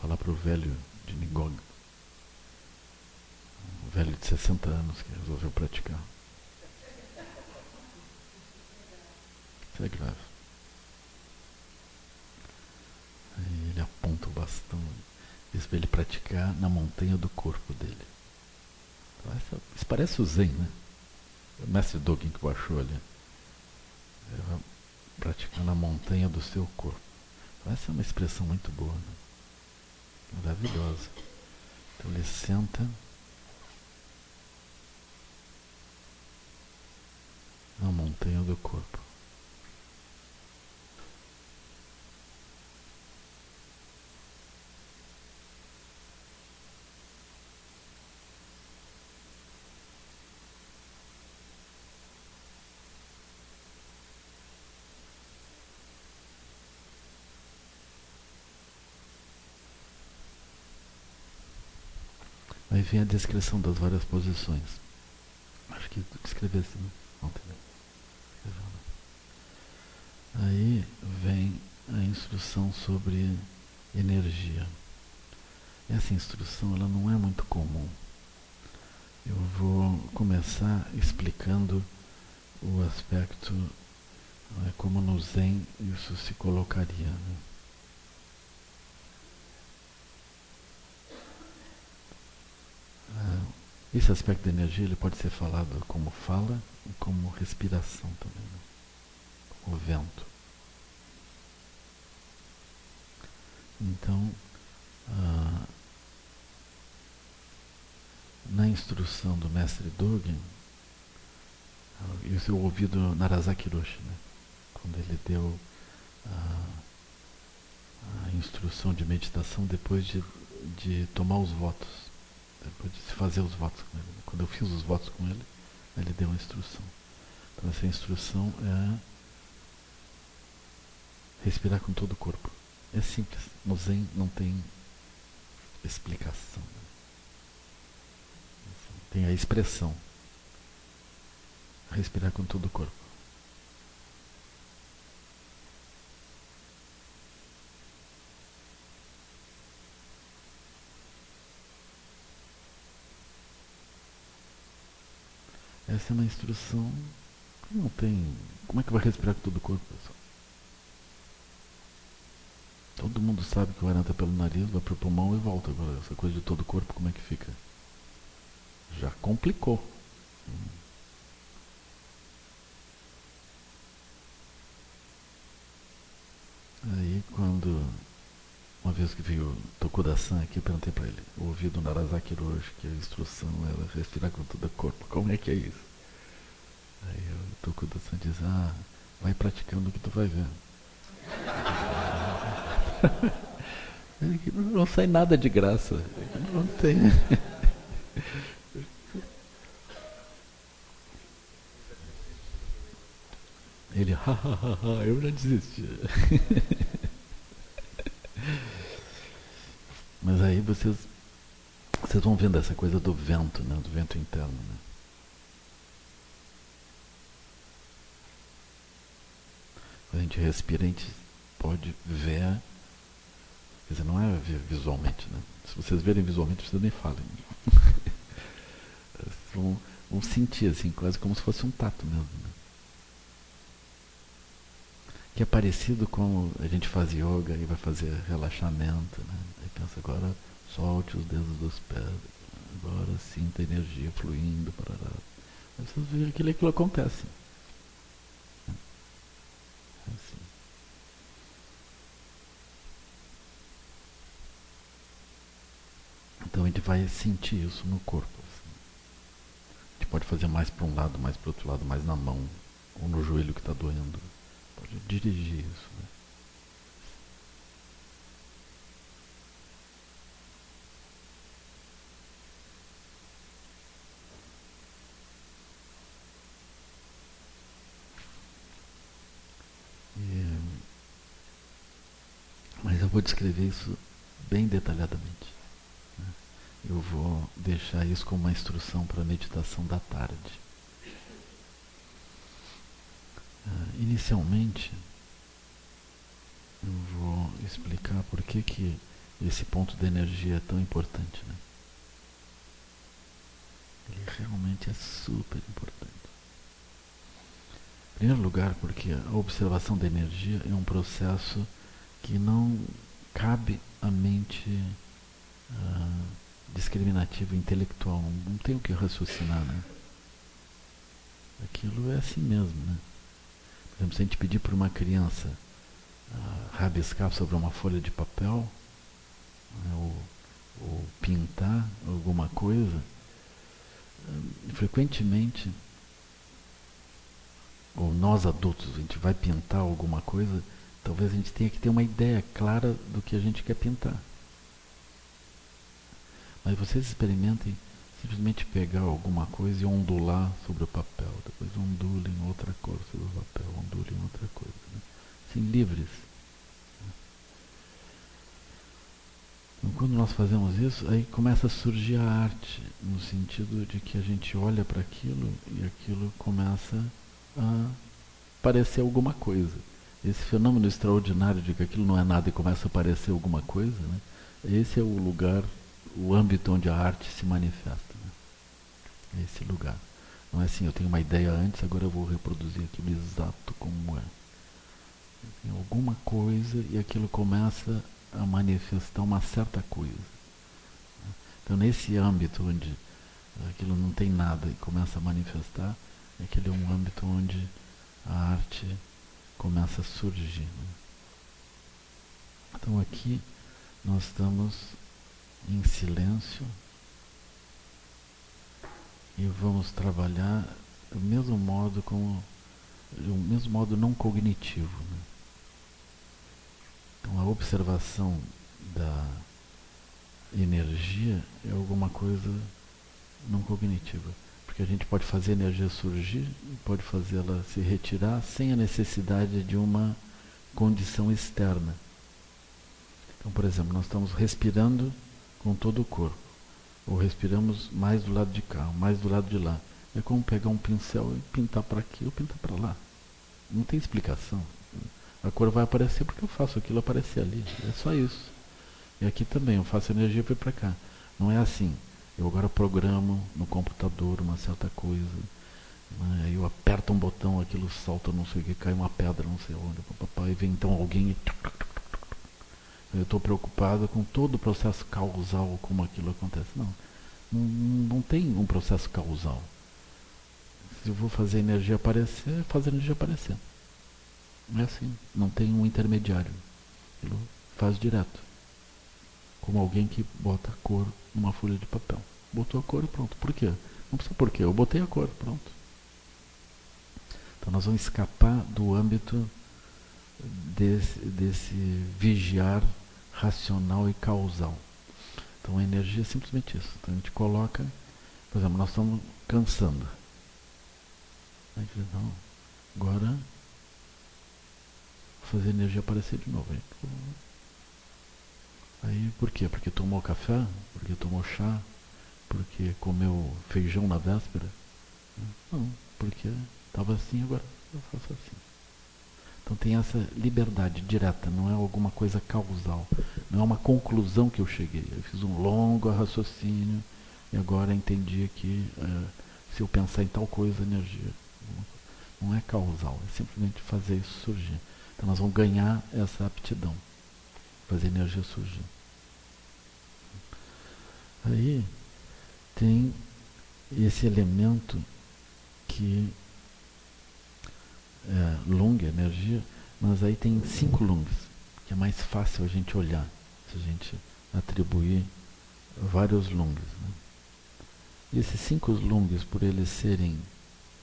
falar para o velho de Ningong, um velho de 60 anos que resolveu praticar. Isso é grave. Aí ele aponta o bastão e diz para ele praticar na montanha do corpo dele. Então, isso parece o Zen, né? O mestre Dogen que baixou ali. Ele vai praticar na montanha do seu corpo. Essa é uma expressão muito boa, né? Maravilhosa. Então ele senta na montanha do corpo. Aí vem a descrição das várias posições. Acho que escrevi assim, né? Ontem. Aí vem a instrução sobre energia. Essa instrução ela não é muito comum. Eu vou começar explicando o aspecto, como no Zen isso se colocaria, né? Esse aspecto da energia ele pode ser falado como fala e como respiração também, né? Como vento. Então, na instrução do mestre Dogen, isso eu ouvi do Narasaki Hiroshi, né? Quando ele deu a instrução de meditação depois de tomar os votos, depois de se fazer os votos com ele. Quando eu fiz os votos com ele, ele deu uma instrução. Então essa instrução é respirar com todo o corpo. É simples. No Zen não tem explicação. Tem a expressão. Respirar com todo o corpo. Essa é uma instrução que não tem... Como é que vai respirar com todo o corpo, pessoal? Todo mundo sabe que o ar entra pelo nariz, vai pro pulmão e volta. Agora, essa coisa de todo o corpo, como é que fica? Já complicou. Aí, quando... Uma vez que veio o Tokuda-san aqui, eu perguntei pra ele. Eu ouvi do Narasaki Hiroshi que a instrução era respirar com todo o corpo. Como é que é isso? Aí o Tokuda-san diz, vai praticando que tu vai ver. Não sai nada de graça. Não tem. Ele, eu já desisti. Mas aí vocês vão vendo essa coisa do vento, né? Do vento interno, né? Quando a gente respira, a gente pode ver, quer dizer, não é ver visualmente, né? Se vocês verem visualmente, vocês nem falem. Vão sentir assim, quase como se fosse um tato mesmo, né? que é parecido com a gente faz yoga e vai fazer relaxamento, né? Aí pensa, agora solte os dedos dos pés, agora sinta a energia fluindo, parará. Aí vocês veem que aquilo acontece. Assim. Então a gente vai sentir isso no corpo. Assim. A gente pode fazer mais para um lado, mais para o outro lado, mais na mão, ou no joelho que está doendo. Pode dirigir isso. Né? Mas eu vou descrever isso bem detalhadamente. Né? Eu vou deixar isso como uma instrução para a meditação da tarde. Inicialmente, eu vou explicar por que esse ponto de energia é tão importante. Né? Ele realmente é super importante. Em primeiro lugar, porque a observação da energia é um processo que não cabe à mente discriminativa, intelectual. Não tem o que raciocinar, né? Aquilo é assim mesmo, né? Por exemplo, se a gente pedir para uma criança rabiscar sobre uma folha de papel, né, ou pintar alguma coisa, frequentemente, ou nós adultos, a gente vai pintar alguma coisa, talvez a gente tenha que ter uma ideia clara do que a gente quer pintar. Mas vocês experimentem simplesmente pegar alguma coisa e ondular sobre o papel. Depois ondule em outra cor sobre o papel, ondule em outra coisa. Né? Assim, livres. Então, quando nós fazemos isso, aí começa a surgir a arte, no sentido de que a gente olha para aquilo e aquilo começa a parecer alguma coisa. Esse fenômeno extraordinário de que aquilo não é nada e começa a parecer alguma coisa, né? Esse é o lugar, o âmbito onde a arte se manifesta. Né? Esse lugar. Não é assim, eu tenho uma ideia antes, agora eu vou reproduzir aquilo exato como é. Tem alguma coisa e aquilo começa a manifestar uma certa coisa. Então, nesse âmbito onde aquilo não tem nada e começa a manifestar, aquele é um âmbito onde a arte começa a surgir. Né? Então, aqui nós estamos em silêncio e vamos trabalhar do mesmo modo não cognitivo. Né? Então, a observação da energia é alguma coisa não cognitiva. Porque a gente pode fazer a energia surgir e pode fazê-la se retirar sem a necessidade de uma condição externa. Então, por exemplo, nós estamos respirando com todo o corpo. Ou respiramos mais do lado de cá, mais do lado de lá. É como pegar um pincel e pintar para aqui ou pintar para lá. Não tem explicação. A cor vai aparecer porque eu faço aquilo aparecer ali. É só isso. E aqui também, eu faço a energia para ir para cá. Não é assim. Eu agora programo no computador uma certa coisa. Né? Eu aperto um botão, aquilo salta, não sei o que, cai uma pedra, não sei onde. Papai, vem então alguém e... Eu estou preocupado com todo o processo causal, como aquilo acontece. Não tem um processo causal. Se eu vou fazer a energia aparecer, fazer a energia aparecer. É assim, não tem um intermediário. Ele faz direto. Como alguém que bota a cor numa folha de papel. Botou a cor e pronto. Por quê? Não precisa por quê. Eu botei a cor, pronto. Então nós vamos escapar do âmbito desse vigiar racional e causal. Então a energia é simplesmente isso. Então a gente coloca, por exemplo, nós estamos cansando. A gente diz, não, agora vou fazer a energia aparecer de novo. Aí por quê? Porque tomou café? Porque tomou chá? Porque comeu feijão na véspera? Não, porque estava assim, agora eu faço assim. Então tem essa liberdade direta, não é alguma coisa causal, não é uma conclusão que eu cheguei. Eu fiz um longo raciocínio e agora entendi que se eu pensar em tal coisa, energia. Não é causal, é simplesmente fazer isso surgir. Então nós vamos ganhar essa aptidão, fazer a energia surgir. Aí tem esse elemento que é Lung, energia, mas aí tem 5 Lungs, que é mais fácil a gente olhar, se a gente atribuir vários Lungs. Né? E esses 5 Lungs, por eles serem,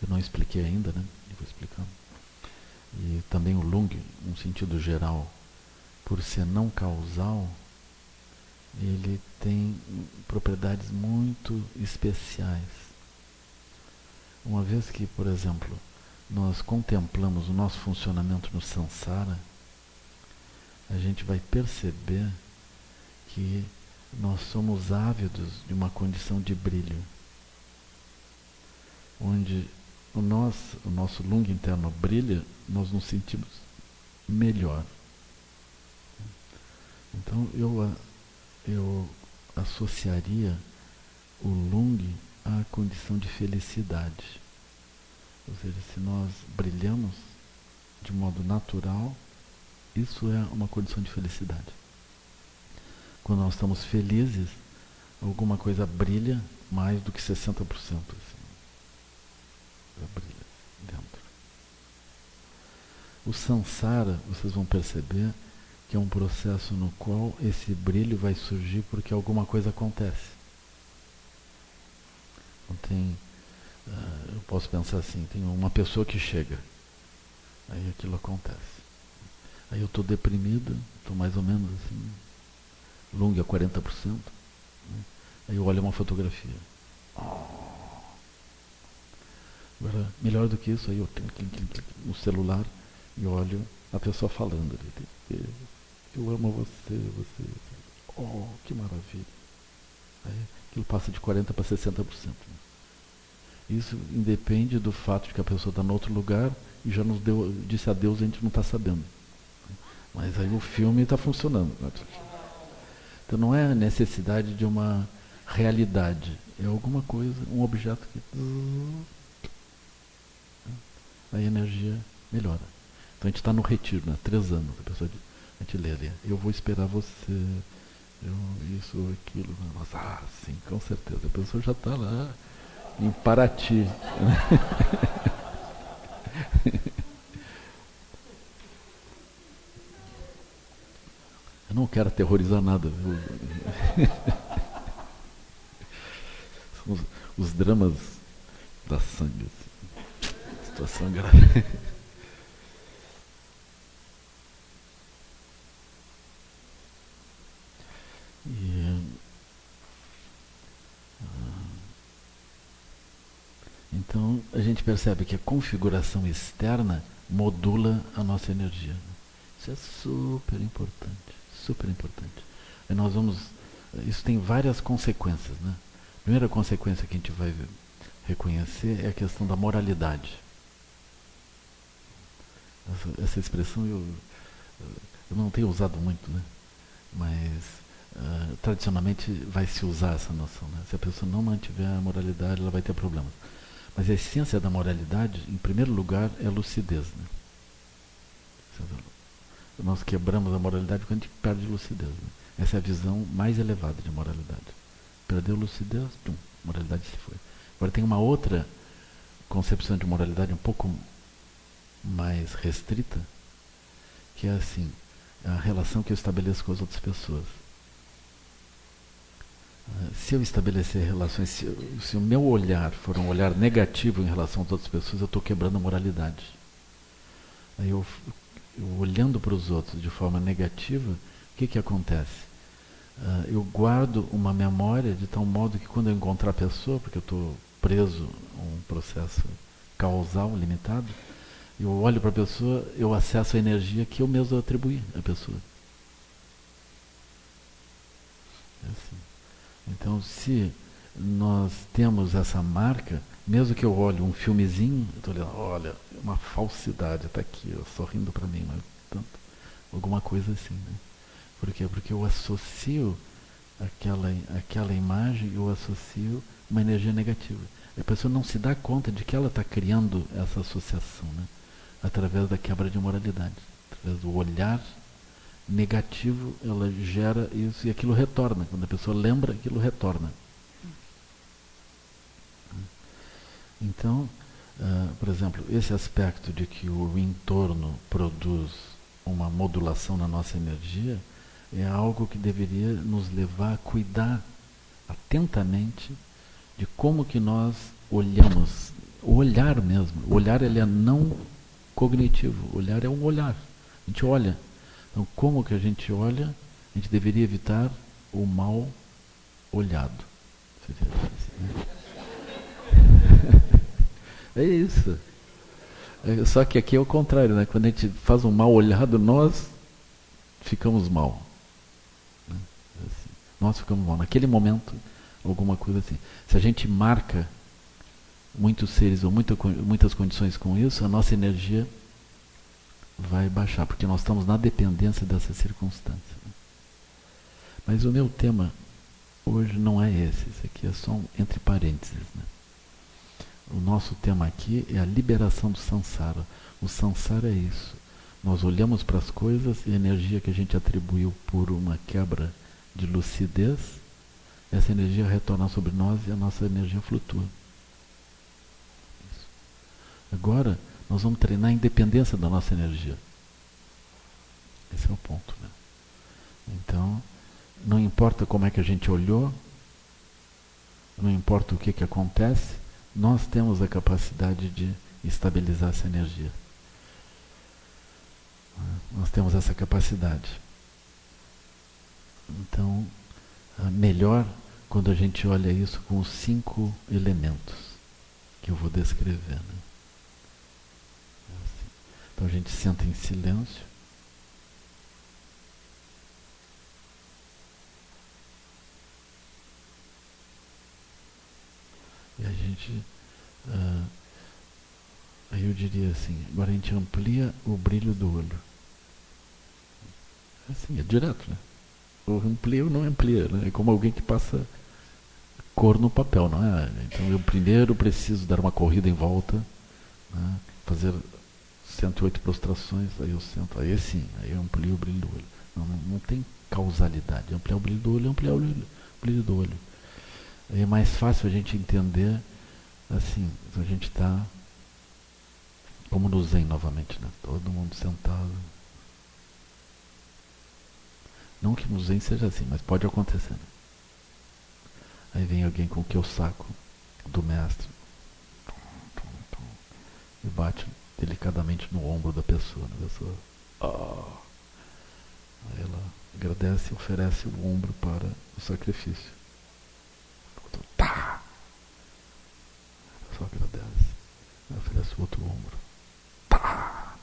eu não expliquei ainda, né? Eu vou explicar. E também o Lung, num sentido geral, por ser não causal, ele tem propriedades muito especiais. Uma vez que, por exemplo, nós contemplamos o nosso funcionamento no samsara, a gente vai perceber que nós somos ávidos de uma condição de brilho, onde o nosso Lung interno brilha, nós nos sentimos melhor. Então eu associaria o Lung à condição de felicidade. Ou seja, se nós brilhamos de modo natural, isso é uma condição de felicidade. Quando nós estamos felizes, alguma coisa brilha mais do que 60%. Assim. Já brilha dentro. O samsara, vocês vão perceber que é um processo no qual esse brilho vai surgir porque alguma coisa acontece. Não tem, eu posso pensar assim, tem uma pessoa que chega, aí aquilo acontece. Aí eu estou deprimido, estou mais ou menos assim, Lung a 40%, né? Aí eu olho uma fotografia. Agora, melhor do que isso, aí eu tenho no celular e olho a pessoa falando ali. Eu amo você. Oh, que maravilha. Aí aquilo passa de 40% para 60%. Isso independe do fato de que a pessoa está em outro lugar e já nos disse adeus e a gente não está sabendo. Mas aí o filme está funcionando. Então não é a necessidade de uma realidade, é alguma coisa, um objeto que... Aí a energia melhora. Então a gente está no retiro, né? 3 anos, a pessoa diz, a gente lê ali, eu vou esperar você, isso, aquilo. Nossa, sim, com certeza. A pessoa já está lá em Paraty. Eu não quero aterrorizar nada, viu? São os dramas da sangue. Assim. Situação grave. Então a gente percebe que a configuração externa modula a nossa energia. Isso é super importante, super importante. E nós vamos, isso tem várias consequências, né? A primeira consequência que a gente vai reconhecer é a questão da moralidade. Essa expressão eu não tenho usado muito, né? Mas tradicionalmente vai se usar essa noção, né? Se a pessoa não mantiver a moralidade, ela vai ter problemas. Mas a essência da moralidade, em primeiro lugar, é a lucidez, né? Nós quebramos a moralidade quando a gente perde lucidez, né? Essa é a visão mais elevada de moralidade. Perdeu lucidez, moralidade se foi. Agora tem uma outra concepção de moralidade um pouco mais restrita, que é assim, a relação que eu estabeleço com as outras pessoas. Se eu estabelecer relações, se o meu olhar for um olhar negativo em relação às outras pessoas, eu estou quebrando a moralidade. Aí eu olhando para os outros de forma negativa, o que acontece? Eu guardo uma memória de tal modo que quando eu encontrar a pessoa, porque eu estou preso a um processo causal limitado, eu olho para a pessoa, eu acesso a energia que eu mesmo atribuí à pessoa. É assim. Então, se nós temos essa marca, mesmo que eu olhe um filmezinho, eu estou olhando, olha, uma falsidade, está aqui, sorrindo para mim, mas tanto, alguma coisa assim, né? Por quê? Porque eu associo aquela imagem, eu associo uma energia negativa. A pessoa não se dá conta de que ela está criando essa associação, né? Através da quebra de moralidade. O olhar negativo, ela gera isso e aquilo retorna. Quando a pessoa lembra, aquilo retorna. Então, por exemplo, esse aspecto de que o entorno produz uma modulação na nossa energia é algo que deveria nos levar a cuidar atentamente de como que nós olhamos. O olhar mesmo. O olhar, ele é não cognitivo. O olhar é um olhar. A gente olha. Então, como que a gente olha, a gente deveria evitar o mal olhado. Seria assim, né? É isso. Só que aqui é o contrário, né? Quando a gente faz um mal olhado, nós ficamos mal. Né? Assim, nós ficamos mal. Naquele momento, alguma coisa assim. Se a gente marca muitos seres ou muitas condições com isso, a nossa energia vai baixar, porque nós estamos na dependência dessa circunstância. Né? Mas o meu tema hoje não é esse. Esse aqui é só entre parênteses, né? O nosso tema aqui é a liberação do samsara. O samsara é isso. Nós olhamos para as coisas e a energia que a gente atribuiu por uma quebra de lucidez, essa energia retorna sobre nós e a nossa energia flutua. Isso. Agora, nós vamos treinar a independência da nossa energia. Esse é o ponto, né? Então, não importa como é que a gente olhou, não importa o que acontece, nós temos a capacidade de estabilizar essa energia. Nós temos essa capacidade. Então, melhor quando a gente olha isso com os 5 elementos que eu vou descrever. Né? Assim. Então a gente senta em silêncio. E a gente, aí eu diria assim, agora a gente amplia o brilho do olho. Assim, é direto, né? Ou amplia ou não amplia, né? É como alguém que passa cor no papel, não é? Então eu primeiro preciso dar uma corrida em volta, né? Fazer 108 prostrações, aí eu sento, aí sim, aí eu amplio o brilho do olho. Não tem causalidade. Ampliar o brilho do olho é ampliar o brilho do olho. Aí é mais fácil a gente entender, assim, a gente está como no Zen novamente, né? Todo mundo sentado. Não que no Zen seja assim, mas pode acontecer. Né? Aí vem alguém com o kyosaku do mestre e bate delicadamente no ombro da pessoa. Né? A pessoa, Aí ela agradece e oferece o ombro para o sacrifício. Tá! A pessoa agradece e oferece o outro ombro. Tá!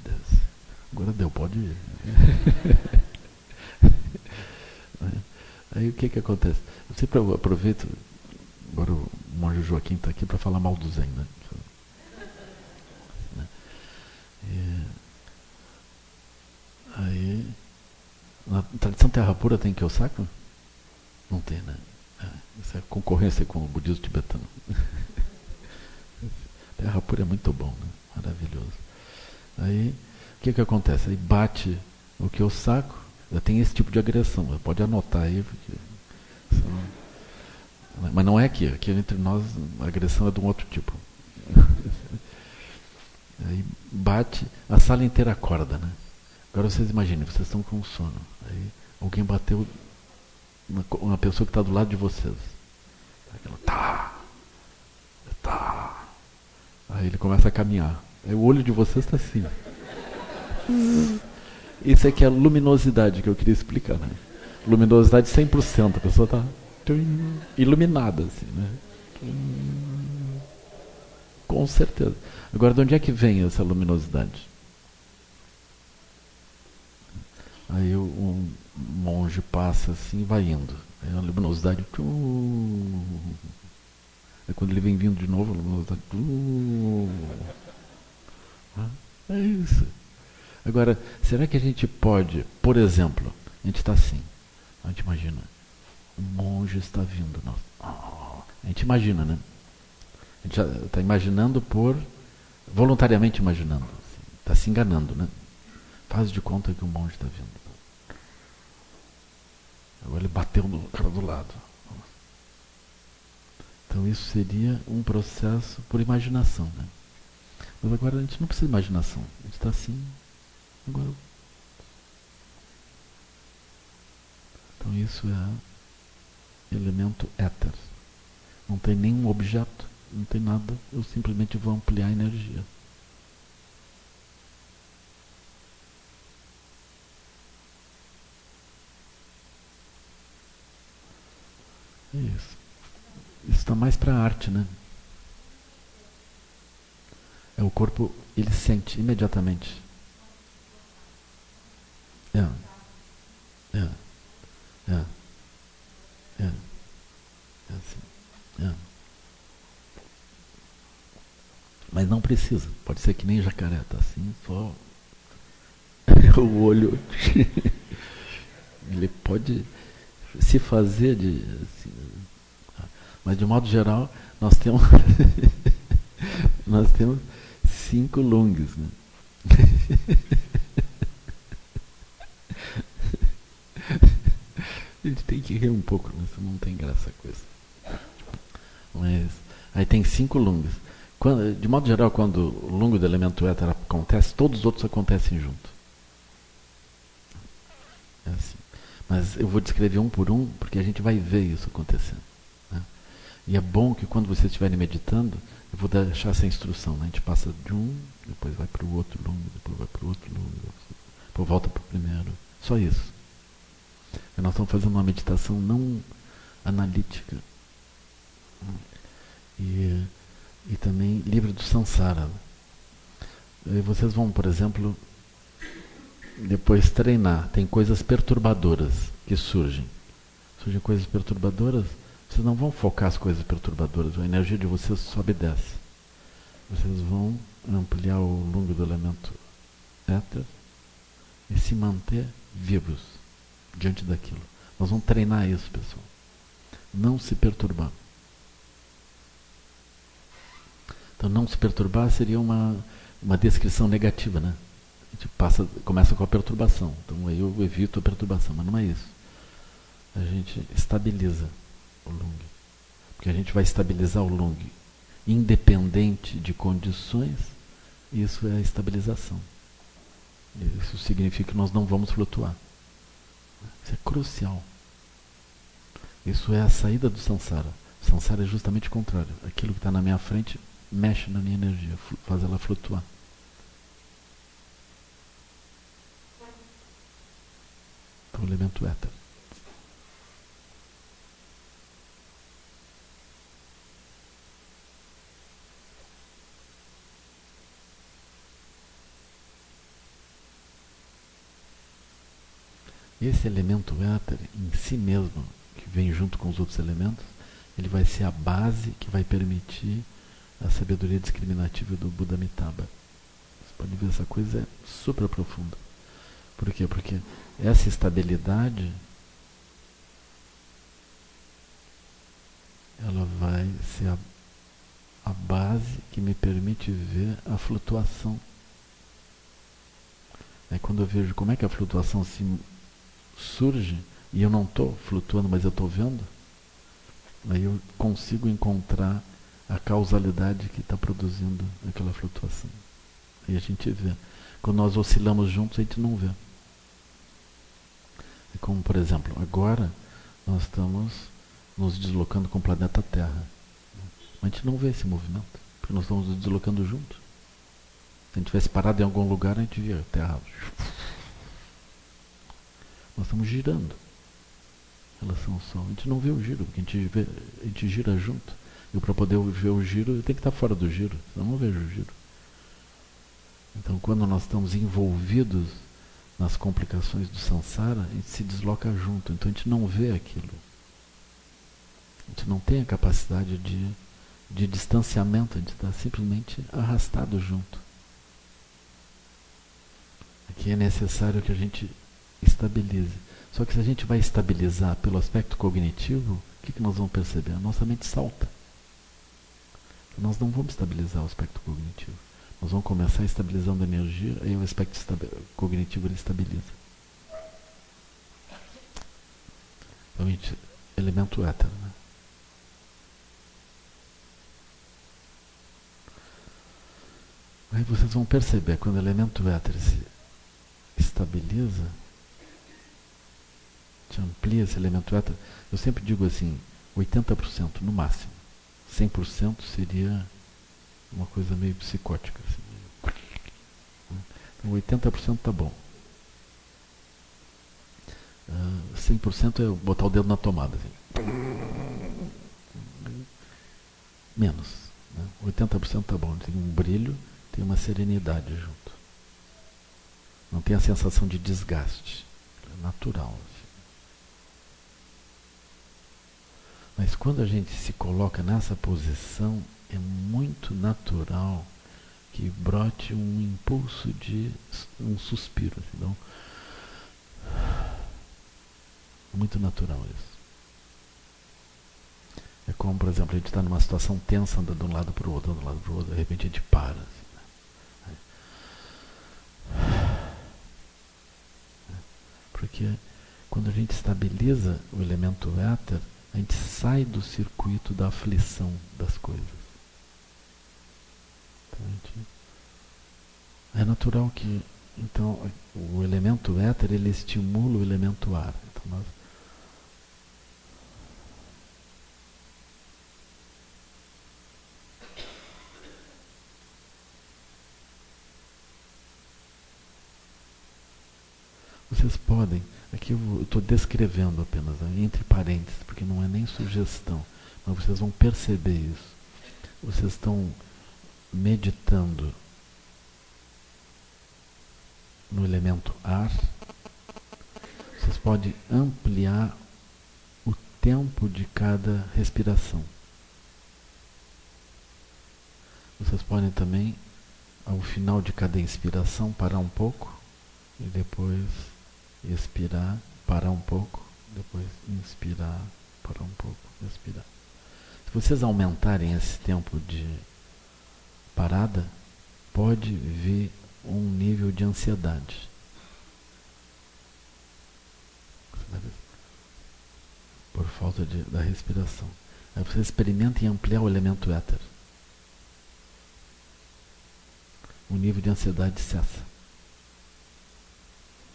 Agradece. Agora deu, pode ir. Aí o que acontece? Eu sempre aproveito, agora o monge Joaquim está aqui para falar mal do Zen, né? Aí, na tradição Terra Pura tem Kyosaku? Não tem, né? Isso é concorrência com o budismo tibetano. Terra Pura é muito bom, né? Maravilhoso. Aí, o que acontece? Aí bate o Kyosaku, já tem esse tipo de agressão, pode anotar aí, porque mas não é aqui entre nós a agressão é de um outro tipo. Aí bate, a sala inteira acorda, né? Agora vocês imaginem, vocês estão com sono, aí alguém bateu uma pessoa que está do lado de vocês. Aquela, tá. Aí ele começa a caminhar. Aí o olho de vocês está assim. Isso aqui é a luminosidade que eu queria explicar, né? Luminosidade 100%, a pessoa está iluminada, assim, né? Com certeza. Agora, de onde é que vem essa luminosidade? Aí um monge passa assim e vai indo. Aí a luminosidade. Aí quando ele vem vindo de novo, a luminosidade. É isso. Agora, será que a gente pode, por exemplo, a gente está assim, a gente imagina, um monge está vindo. A gente imagina, né? A gente já está imaginando voluntariamente imaginando. Assim, Está se enganando, né? Faz de conta que um monge está vindo. Agora ele bateu no cara do lado. Então isso seria um processo por imaginação, né? Mas agora a gente não precisa de imaginação. A gente está assim. Agora. Então isso é elemento éter. Não tem nenhum objeto, não tem nada. Eu simplesmente vou ampliar a energia. É isso. Isso está mais para a arte, né? É o corpo, ele sente imediatamente. É, é, é, é, é assim, é. Mas não precisa, pode ser que nem jacaré, tá assim, só o olho. Ele pode se fazer de. Assim, mas de modo geral, nós temos. Nós temos 5 lungs, né? A gente tem que rir um pouco, né? Senão não tem graça a coisa. Mas aí tem 5 lungs. De modo geral, quando o lungo do elemento éter acontece, todos os outros acontecem junto. É assim. Mas eu vou descrever um por um, porque a gente vai ver isso acontecendo. Né? E é bom que quando vocês estiverem meditando, eu vou deixar essa instrução. Né? A gente passa de um, depois vai para o outro lungo, depois vai para o outro lungo, depois volta para o primeiro. Só isso. E nós estamos fazendo uma meditação não analítica. E também livre do samsara. E vocês vão, por exemplo, depois treinar. Tem coisas perturbadoras que surgem. Surgem coisas perturbadoras, vocês não vão focar as coisas perturbadoras, a energia de vocês sobe e desce. Vocês vão ampliar o lungo do elemento éter e se manter vivos diante daquilo. Nós vamos treinar isso, pessoal. Não se perturbar. Então, não se perturbar seria uma descrição negativa, né? A gente começa com a perturbação. Então, aí eu evito a perturbação, mas não é isso. A gente estabiliza o lung. Porque a gente vai estabilizar o lung independente de condições. Isso é a estabilização. Isso significa que nós não vamos flutuar. Isso é crucial. Isso é a saída do samsara. O samsara é justamente o contrário. Aquilo que está na minha frente mexe na minha energia, faz ela flutuar. Então, o elemento éter. Esse elemento éter, em si mesmo, que vem junto com os outros elementos, ele vai ser a base que vai permitir a sabedoria discriminativa do Buda Amitabha. Você pode ver, essa coisa é super profunda. Por quê? Porque essa estabilidade ela vai ser a base que me permite ver a flutuação. É quando eu vejo como é que a flutuação surge e eu não estou flutuando, mas eu estou vendo, aí eu consigo encontrar a causalidade que está produzindo aquela flutuação. Aí a gente vê. Quando nós oscilamos juntos, a gente não vê. É como, por exemplo, agora nós estamos nos deslocando com o planeta Terra. A gente não vê esse movimento, porque nós estamos nos deslocando juntos. Se a gente tivesse parado em algum lugar, a gente via a Terra. Nós estamos girando em relação ao Sol. A gente não vê o giro, porque a gente gira junto. E para poder ver o giro, eu tenho que estar fora do giro, senão eu não vejo o giro. Então, quando nós estamos envolvidos nas complicações do samsara, a gente se desloca junto. Então, a gente não vê aquilo. A gente não tem a capacidade de distanciamento, a gente está simplesmente arrastado junto. Aqui é necessário que a gente estabilize. Só que se a gente vai estabilizar pelo aspecto cognitivo, o que nós vamos perceber? A nossa mente salta. Nós não vamos estabilizar o aspecto cognitivo. Nós vamos começar estabilizando a energia, aí o aspecto cognitivo ele estabiliza. Então, elemento éter, né? Aí vocês vão perceber, quando o elemento éter se estabiliza, se amplia esse elemento éter, eu sempre digo assim, 80% no máximo. 100% seria uma coisa meio psicótica. Assim. Então 80% tá bom. 100% é botar o dedo na tomada. Assim. Menos. Né? 80% tá bom. Tem um brilho, tem uma serenidade junto. Não tem a sensação de desgaste. É natural. Assim. Mas quando a gente se coloca nessa posição, é muito natural que brote um impulso de um suspiro. Assim, então, é muito natural isso. É como, por exemplo, a gente está numa situação tensa, andando de um lado para o outro, de repente a gente para. Assim, né? Porque quando a gente estabiliza o elemento éter, a gente sai do circuito da aflição das coisas. Então, é natural que, então, o elemento éter ele estimula o elemento ar. Então, vocês podem, aqui eu estou descrevendo apenas, entre parênteses, porque não é nem sugestão, mas vocês vão perceber isso. Vocês estão meditando no elemento ar, vocês podem ampliar o tempo de cada respiração. Vocês podem também, ao final de cada inspiração, parar um pouco e depois expirar, parar um pouco, depois inspirar, parar um pouco, expirar. Se vocês aumentarem esse tempo de parada, pode vir um nível de ansiedade. Por falta da respiração. Aí vocês experimentem ampliar o elemento éter. O nível de ansiedade cessa.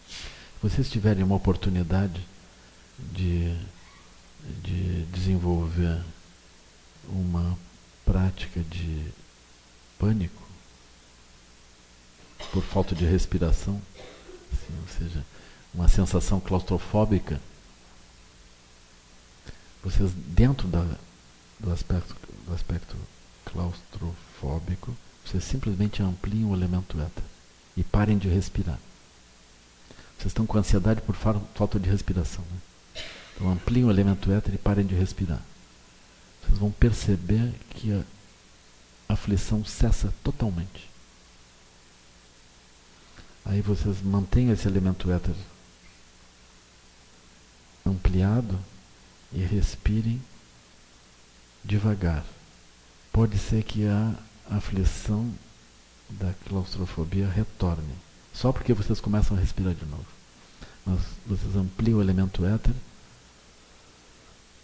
Se vocês tiverem uma oportunidade de desenvolver uma prática de pânico por falta de respiração, assim, ou seja, uma sensação claustrofóbica, vocês dentro do aspecto claustrofóbico, vocês simplesmente ampliam o elemento éter e parem de respirar. Vocês estão com ansiedade por falta de respiração, né? Então ampliem o elemento éter e parem de respirar. Vocês vão perceber que a aflição cessa totalmente. Aí vocês mantêm esse elemento éter ampliado e respirem devagar. Pode ser que a aflição da claustrofobia retorne, só porque vocês começam a respirar de novo. Mas vocês ampliam o elemento éter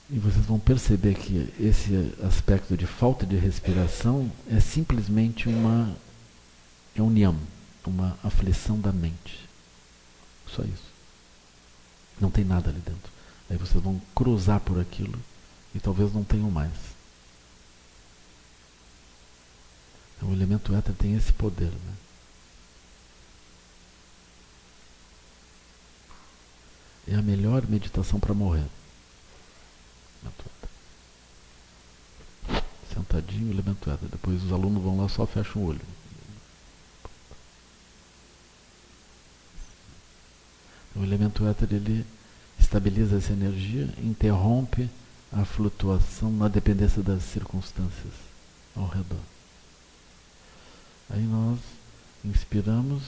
e vocês vão perceber que esse aspecto de falta de respiração é simplesmente uma união, uma aflição da mente. Só isso. Não tem nada ali dentro. Aí vocês vão cruzar por aquilo e talvez não tenham mais. O elemento éter tem esse poder, né? É a melhor meditação para morrer. Sentadinho, elemento éter. Depois os alunos vão lá, só fecham o olho. O elemento éter, ele estabiliza essa energia, interrompe a flutuação na dependência das circunstâncias ao redor. Aí nós inspiramos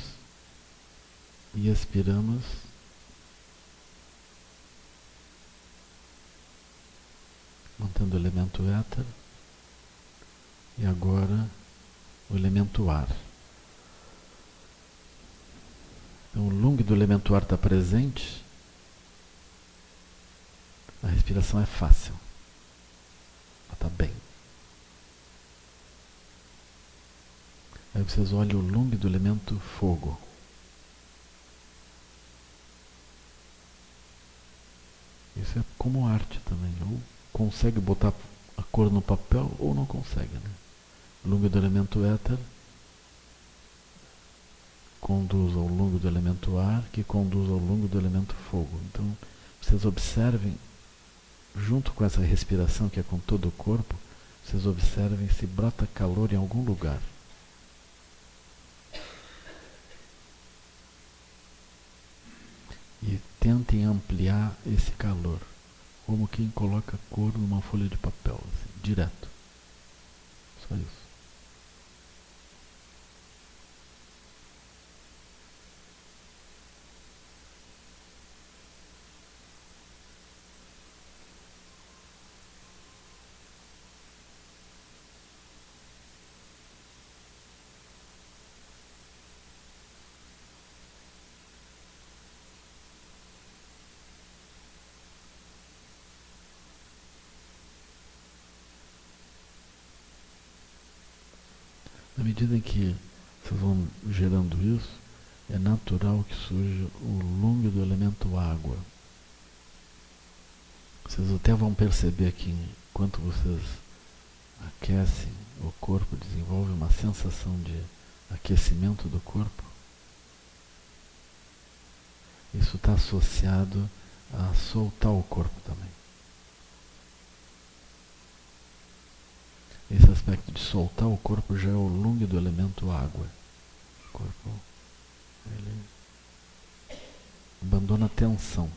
e expiramos, mantendo o elemento éter, e agora o elemento ar. Então o lung do elemento ar está presente, a respiração é fácil, ela está bem. Aí vocês olham o lung do elemento fogo. Isso é como arte também. Ou consegue botar a cor no papel ou não consegue, né? Lung do elemento éter conduz ao lung do elemento ar, que conduz ao lung do elemento fogo. Então, vocês observem, junto com essa respiração que é com todo o corpo, vocês observem se brota calor em algum lugar. E tentem ampliar esse calor, como quem coloca cor numa folha de papel, assim, direto. Só isso. Na medida em que vocês vão gerando isso, é natural que surja o lung do elemento água. Vocês até vão perceber que enquanto vocês aquecem o corpo, desenvolve uma sensação de aquecimento do corpo. Isso está associado a soltar o corpo também. Esse aspecto de soltar o corpo já é o lung do elemento água. O corpo, ele abandona a tensão.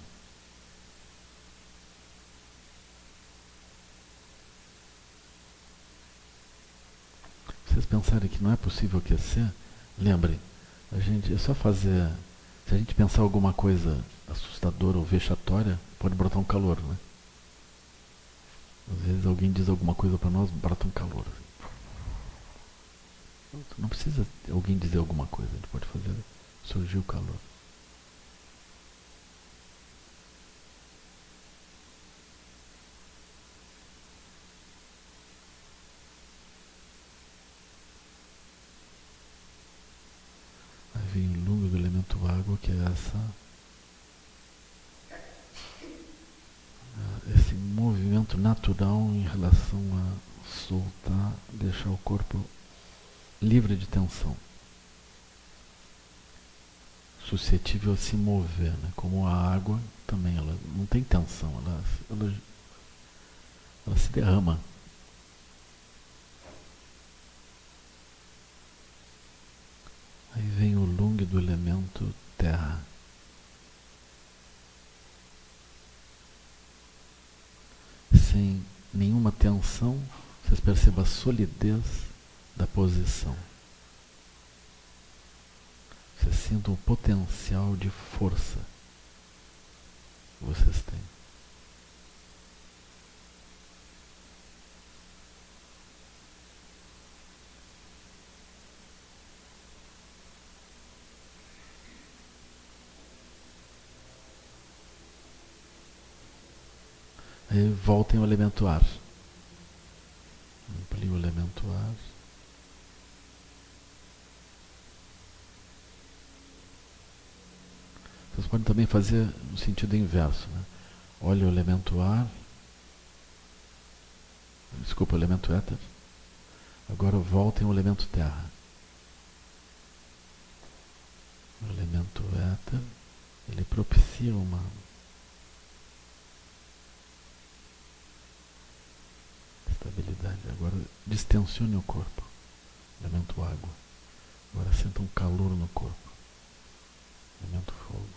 Vocês pensarem que não é possível aquecer, lembrem, é só fazer. Se a gente pensar alguma coisa assustadora ou vexatória, pode brotar um calor, né? Às vezes alguém diz alguma coisa para nós, brota um calor. Não precisa alguém dizer alguma coisa, a gente pode fazer surgir o calor. Aí vem o lung do elemento água, que é esse movimento natural em relação a soltar, deixar o corpo livre de tensão, suscetível a se mover, né? Como a água também, ela não tem tensão, ela se derrama. Aí vem o lung do elemento terra. Sem nenhuma tensão, vocês percebem a solidez da posição. Vocês sintam o potencial de força que vocês têm. Aí voltem ao elemento ar. Amplie o elemento ar. Vocês podem também fazer no sentido inverso, né? Olha o elemento ar. Desculpa, o elemento éter. Agora voltem ao elemento terra. O elemento éter, ele propicia uma estabilidade. Agora distensione o corpo. Elemento água. Agora sinta um calor no corpo. Elemento fogo.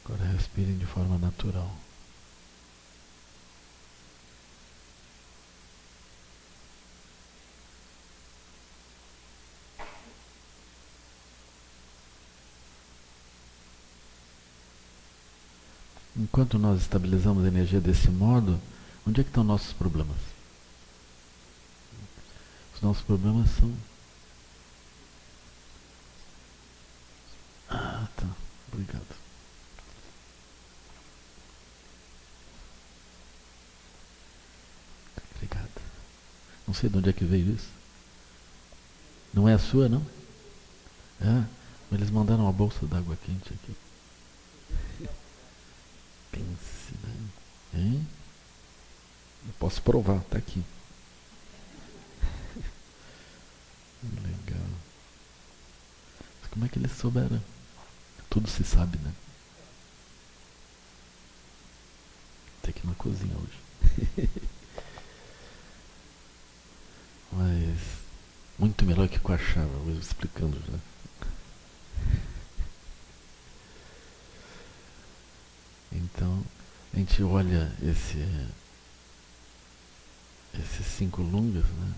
Agora respirem de forma natural. Enquanto nós estabilizamos a energia desse modo, onde é que estão nossos problemas? Os nossos problemas são Não sei de onde é que veio isso. Não é a sua, não? É, eles mandaram uma bolsa d'água quente aqui. Pense, né? Hein? Eu posso provar, tá aqui. Legal. Mas como é que eles souberam? Tudo se sabe, né? Tem que ir na cozinha hoje. Mas muito melhor que com a chave, eu vou explicando já. Então, a gente olha esses 5 lungas, né?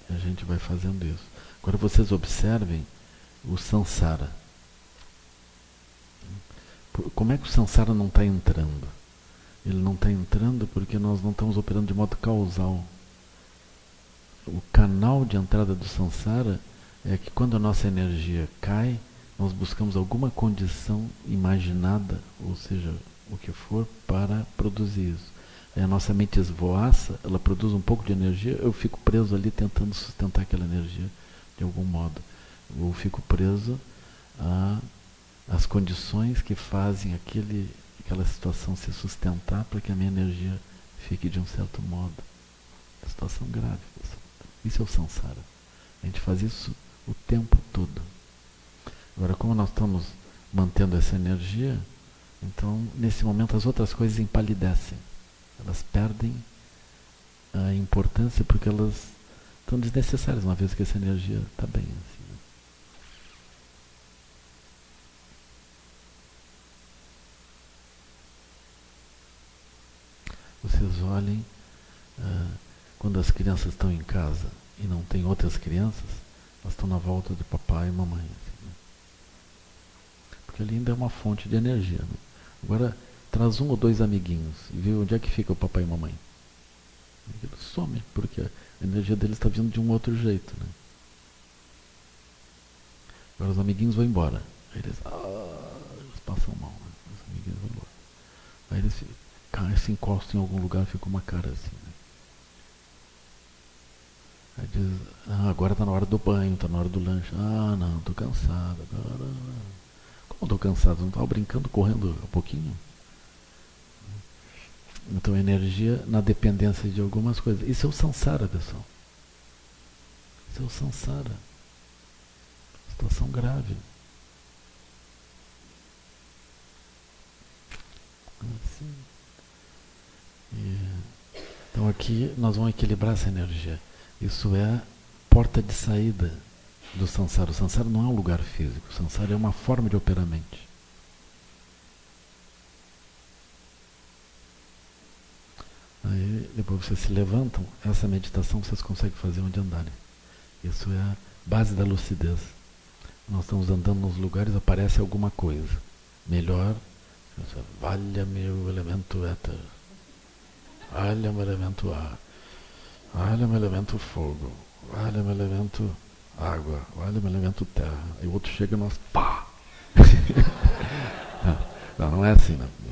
E a gente vai fazendo isso. Agora vocês observem o Sansara. Como é que o Sansara não está entrando? Ele não está entrando porque nós não estamos operando de modo causal. O canal de entrada do Sansara é que quando a nossa energia cai, nós buscamos alguma condição imaginada, ou seja, o que for, para produzir isso. Aí a nossa mente esvoaça, ela produz um pouco de energia, eu fico preso ali tentando sustentar aquela energia de algum modo. Eu fico preso às condições que fazem aquela situação se sustentar para que a minha energia fique de um certo modo. Situação grave, pessoal. Isso é o Sansara. A gente faz isso o tempo todo. Agora, como nós estamos mantendo essa energia, então, nesse momento, as outras coisas empalidecem. Elas perdem a importância porque elas estão desnecessárias, uma vez que essa energia está bem assim. Né? Vocês olhem, quando as crianças estão em casa e não tem outras crianças, elas estão na volta de papai e mamãe. Assim, né? Porque ali ainda é uma fonte de energia. Né? Agora, traz 1 ou 2 amiguinhos e vê onde é que fica o papai e mamãe. Eles somem, porque a energia deles está vindo de um outro jeito. Né? Agora os amiguinhos vão embora. Aí eles passam mal. Né? Os amiguinhos vão embora. Aí eles se encostam em algum lugar e ficam uma cara assim. Né? Aí diz, agora está na hora do banho, está na hora do lanche. Não, estou cansado. Agora. Como estou cansado? Não estava brincando, correndo um pouquinho? Então, energia na dependência de algumas coisas. Isso é o Sansara, pessoal. Isso é o Sansara. Situação grave. Assim. Então, aqui nós vamos equilibrar essa energia. Isso é a porta de saída do Sansara. O Sansara não é um lugar físico. O Sansara é uma forma de operar a mente. Aí, depois vocês se levantam, essa meditação vocês conseguem fazer onde andarem. Isso é a base da lucidez. Nós estamos andando nos lugares, aparece alguma coisa. Melhor, valha-me o elemento éter, valha-me o elemento ar, valha-me o elemento fogo, valha-me o elemento água, valha-me o elemento terra. E o outro chega e nós, pá! Não é assim, não.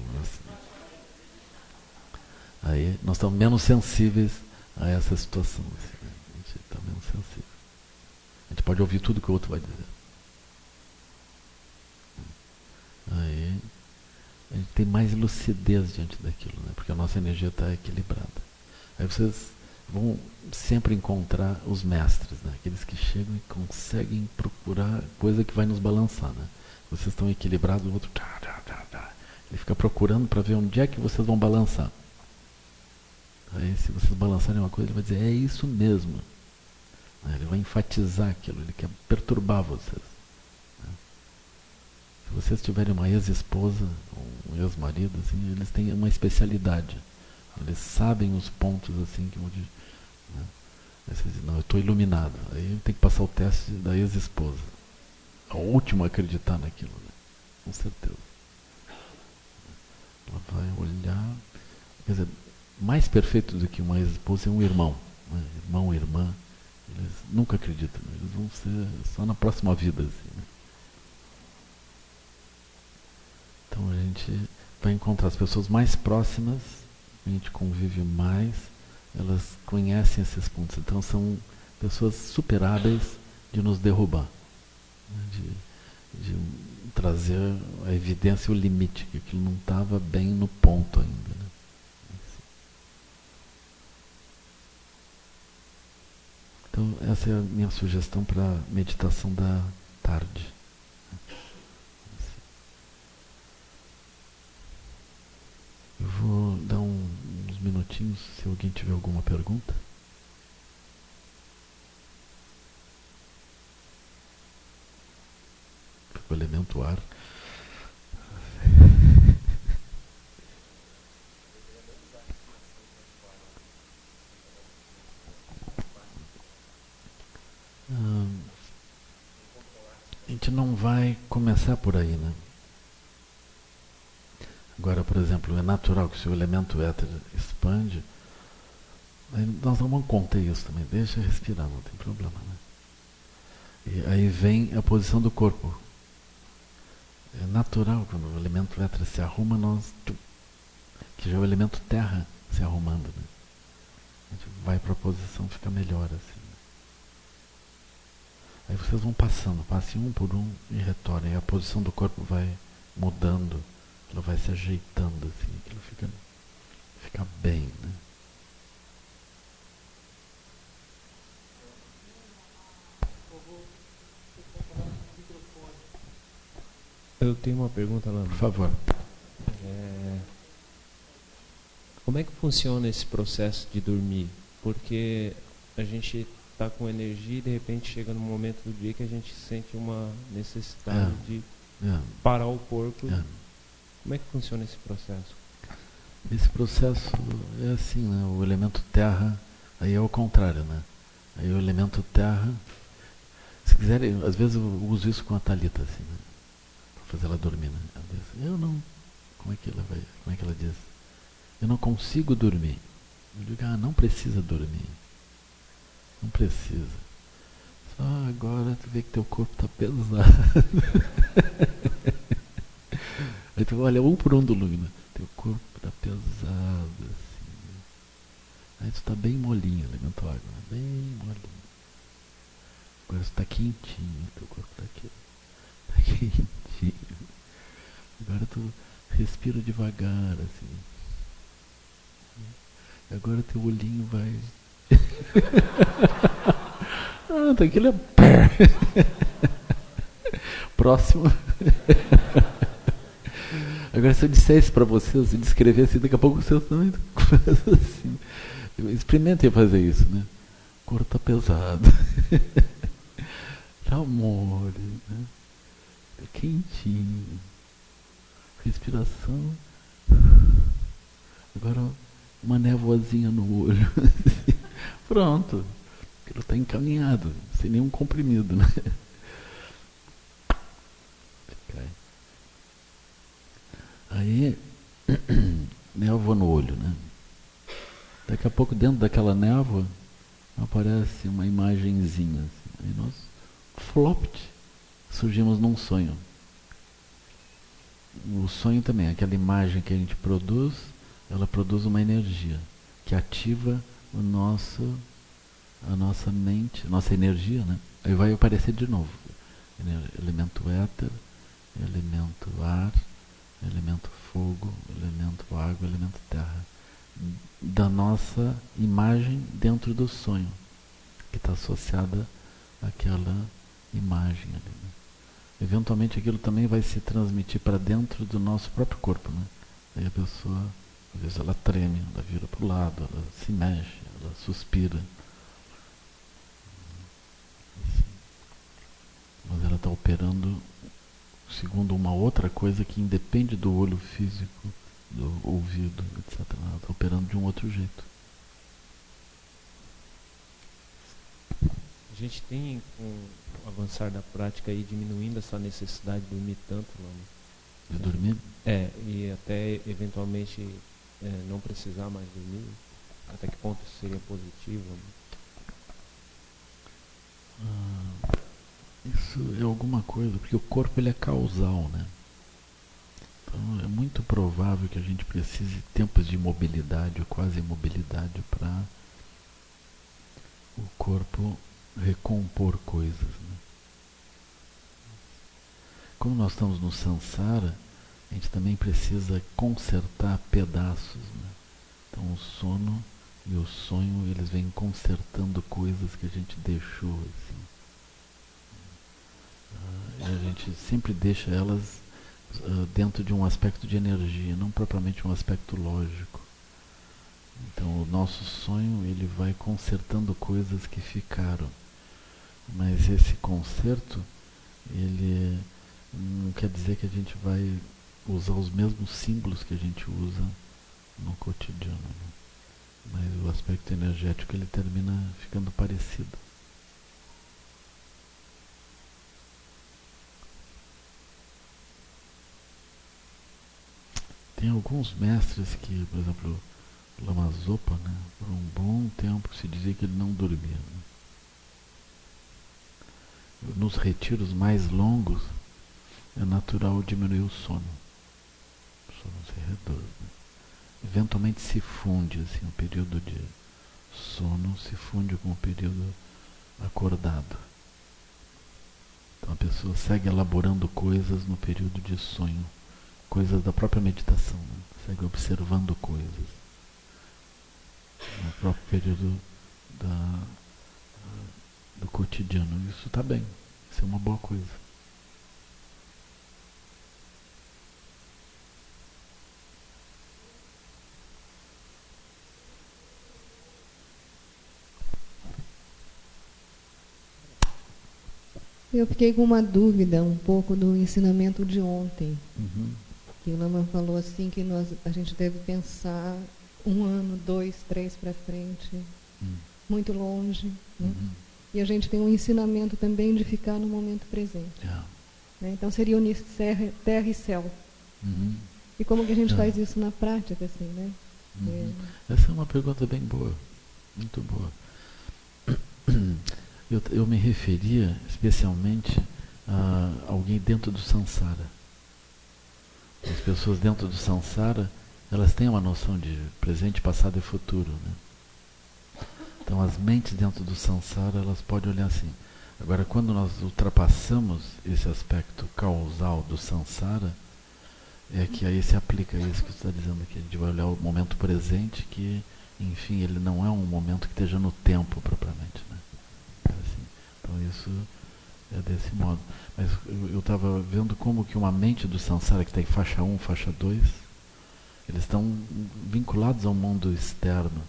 Aí nós estamos menos sensíveis a essa situação. Assim, né? A gente está menos sensível. A gente pode ouvir tudo que o outro vai dizer. Aí a gente tem mais lucidez diante daquilo, né? Porque a nossa energia está equilibrada. Aí vocês vão sempre encontrar os mestres, né? Aqueles que chegam e conseguem procurar coisa que vai nos balançar. Né? Vocês estão equilibrados, o outro... Ele fica procurando para ver onde é que vocês vão balançar. Aí, se vocês balançarem uma coisa, ele vai dizer, é isso mesmo. Ele vai enfatizar aquilo, ele quer perturbar vocês. Se vocês tiverem uma ex-esposa, um ex-marido, assim, eles têm uma especialidade. Eles sabem os pontos assim que onde. Né? Aí vocês dizem, não, eu estou iluminado. Aí tem que passar o teste da ex-esposa. A última a acreditar naquilo, né? Com certeza. Ela vai olhar. Quer dizer, mais perfeito do que uma ex-esposa é um irmão. Né? Irmão, irmã. Eles nunca acreditam. Né? Eles vão ser só na próxima vida. Assim, né? Então a gente vai encontrar as pessoas mais próximas, a gente convive mais, elas conhecem esses pontos. Então são pessoas super hábeis de nos derrubar, né? De trazer a evidência e o limite, que aquilo não estava bem no ponto ainda, né? Então essa é a minha sugestão para a meditação da tarde. Eu vou dar uns minutinhos se alguém tiver alguma pergunta. O elemento ar. A gente não vai começar por aí, né? Agora, por exemplo, é natural que se o elemento éter expande, aí nós não vamos conter isso também, deixa respirar, não tem problema, né? E aí vem a posição do corpo. É natural quando o elemento éter se arruma, que já é o elemento terra se arrumando, né? A gente vai para a posição, fica melhor assim. Aí vocês vão passando, passem um por um e retornem. A posição do corpo vai mudando, ela vai se ajeitando assim, aquilo fica bem, né? Eu tenho uma pergunta lá. Por favor. Como é que funciona esse processo de dormir? Porque a gente está com energia e de repente chega num momento do dia que a gente sente uma necessidade de parar o corpo. Como é que funciona esse processo? Esse processo é assim, né? O elemento terra, aí é o contrário, né? Aí o elemento terra, se quiserem, às vezes eu uso isso com a Thalita, assim, né? Para fazer ela dormir, né? Ela diz, eu não, como é que ela diz? Eu não consigo dormir. Eu digo, não precisa dormir. Não precisa. Só agora tu vê que teu corpo está pesado. Aí tu olha um por um do Luna. Teu corpo está pesado, assim. Aí tu está bem molinho, elemento água, né? Bem molinho. Agora tu está quentinho, teu corpo está aqui. Está quentinho. Agora tu respira devagar, assim. Agora teu olhinho vai. Tá aquilo é. Próximo. Agora se eu dissesse para vocês, se descrevesse, daqui a pouco vocês também fazem assim. Experimentem fazer isso, né? O corpo tá pesado. Tá mole, né? Tá quentinho. Respiração. Agora uma névoazinha no olho. Pronto. Aquilo está encaminhado, sem nenhum comprimido, né? Aí, névoa no olho, né? Daqui a pouco, dentro daquela névoa, aparece uma imagenzinha. Assim. Aí nós, flopt, surgimos num sonho. O sonho também, aquela imagem que a gente produz, ela produz uma energia que ativa a nossa mente, nossa energia, né? Aí vai aparecer de novo. Elemento éter, elemento ar, elemento fogo, elemento água, elemento terra. Da nossa imagem dentro do sonho, que está associada àquela imagem ali, né? Eventualmente aquilo também vai se transmitir para dentro do nosso próprio corpo, né? Aí a pessoa, às vezes ela treme, ela vira para o lado, ela se mexe, ela suspira. Mas ela está operando segundo uma outra coisa que independe do olho físico, do ouvido, etc. Ela está operando de um outro jeito. A gente tem, com o avançar da prática, aí, diminuindo essa necessidade de dormir tanto, De dormir? E até eventualmente não precisar mais dormir. Até que ponto isso seria positivo? Isso é alguma coisa, porque o corpo ele é causal, né? Então é muito provável que a gente precise de tempos de imobilidade ou quase imobilidade para o corpo recompor coisas, né? Como nós estamos no samsara, a gente também precisa consertar pedaços, né? Então o sono e o sonho, eles vêm consertando coisas que a gente deixou, assim. E a gente sempre deixa elas dentro de um aspecto de energia, não propriamente um aspecto lógico. Então o nosso sonho, ele vai consertando coisas que ficaram. Mas esse conserto, ele não quer dizer que a gente vai usar os mesmos símbolos que a gente usa no cotidiano, né? Mas o aspecto energético, ele termina ficando parecido. Tem alguns mestres que, por exemplo, Lama Zopa, né, por um bom tempo se dizia que ele não dormia, né? Nos retiros mais longos é natural diminuir o sono. O sono se reduz, né? Eventualmente se funde, assim, o período de sono se funde com o período acordado. Então a pessoa segue elaborando coisas no período de sonho, coisas da própria meditação, né? Segue observando coisas no próprio período do cotidiano. Isso está bem, isso é uma boa coisa. Eu fiquei com uma dúvida um pouco do ensinamento de ontem. Que o Lama falou assim que a gente deve pensar 1 ano, 2, 3 para frente, muito longe, né? E a gente tem um ensinamento também de ficar no momento presente. Né? Então seria unir terra e céu. E como que a gente faz isso na prática, assim, né? Essa é uma pergunta bem boa, muito boa. Eu me referia especialmente a alguém dentro do samsara. As pessoas dentro do samsara, elas têm uma noção de presente, passado e futuro, né? Então as mentes dentro do samsara, elas podem olhar assim. Agora, quando nós ultrapassamos esse aspecto causal do samsara, é que aí se aplica isso que você está dizendo aqui. A gente vai olhar o momento presente, que, enfim, ele não é um momento que esteja no tempo propriamente, né? Assim, então isso é desse modo. Mas eu estava vendo como que uma mente do samsara, que está em faixa 1, faixa 2, eles estão vinculados ao mundo externo.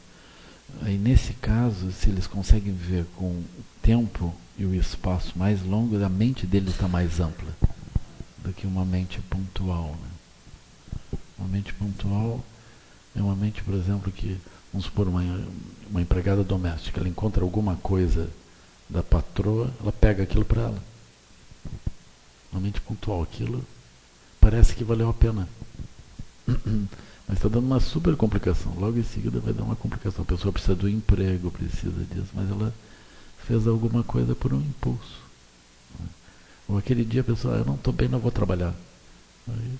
Aí nesse caso, se eles conseguem ver com o tempo e o espaço mais longos, a mente deles está mais ampla do que uma mente pontual, né? Uma mente pontual é uma mente, por exemplo, que, vamos supor, uma empregada doméstica, ela encontra alguma coisa da patroa, ela pega aquilo para ela. Uma mente pontual, aquilo parece que valeu a pena. Mas está dando uma super complicação. Logo em seguida vai dar uma complicação. A pessoa precisa do emprego, precisa disso, mas ela fez alguma coisa por um impulso. Ou aquele dia a pessoa, eu não estou bem, não vou trabalhar. Aí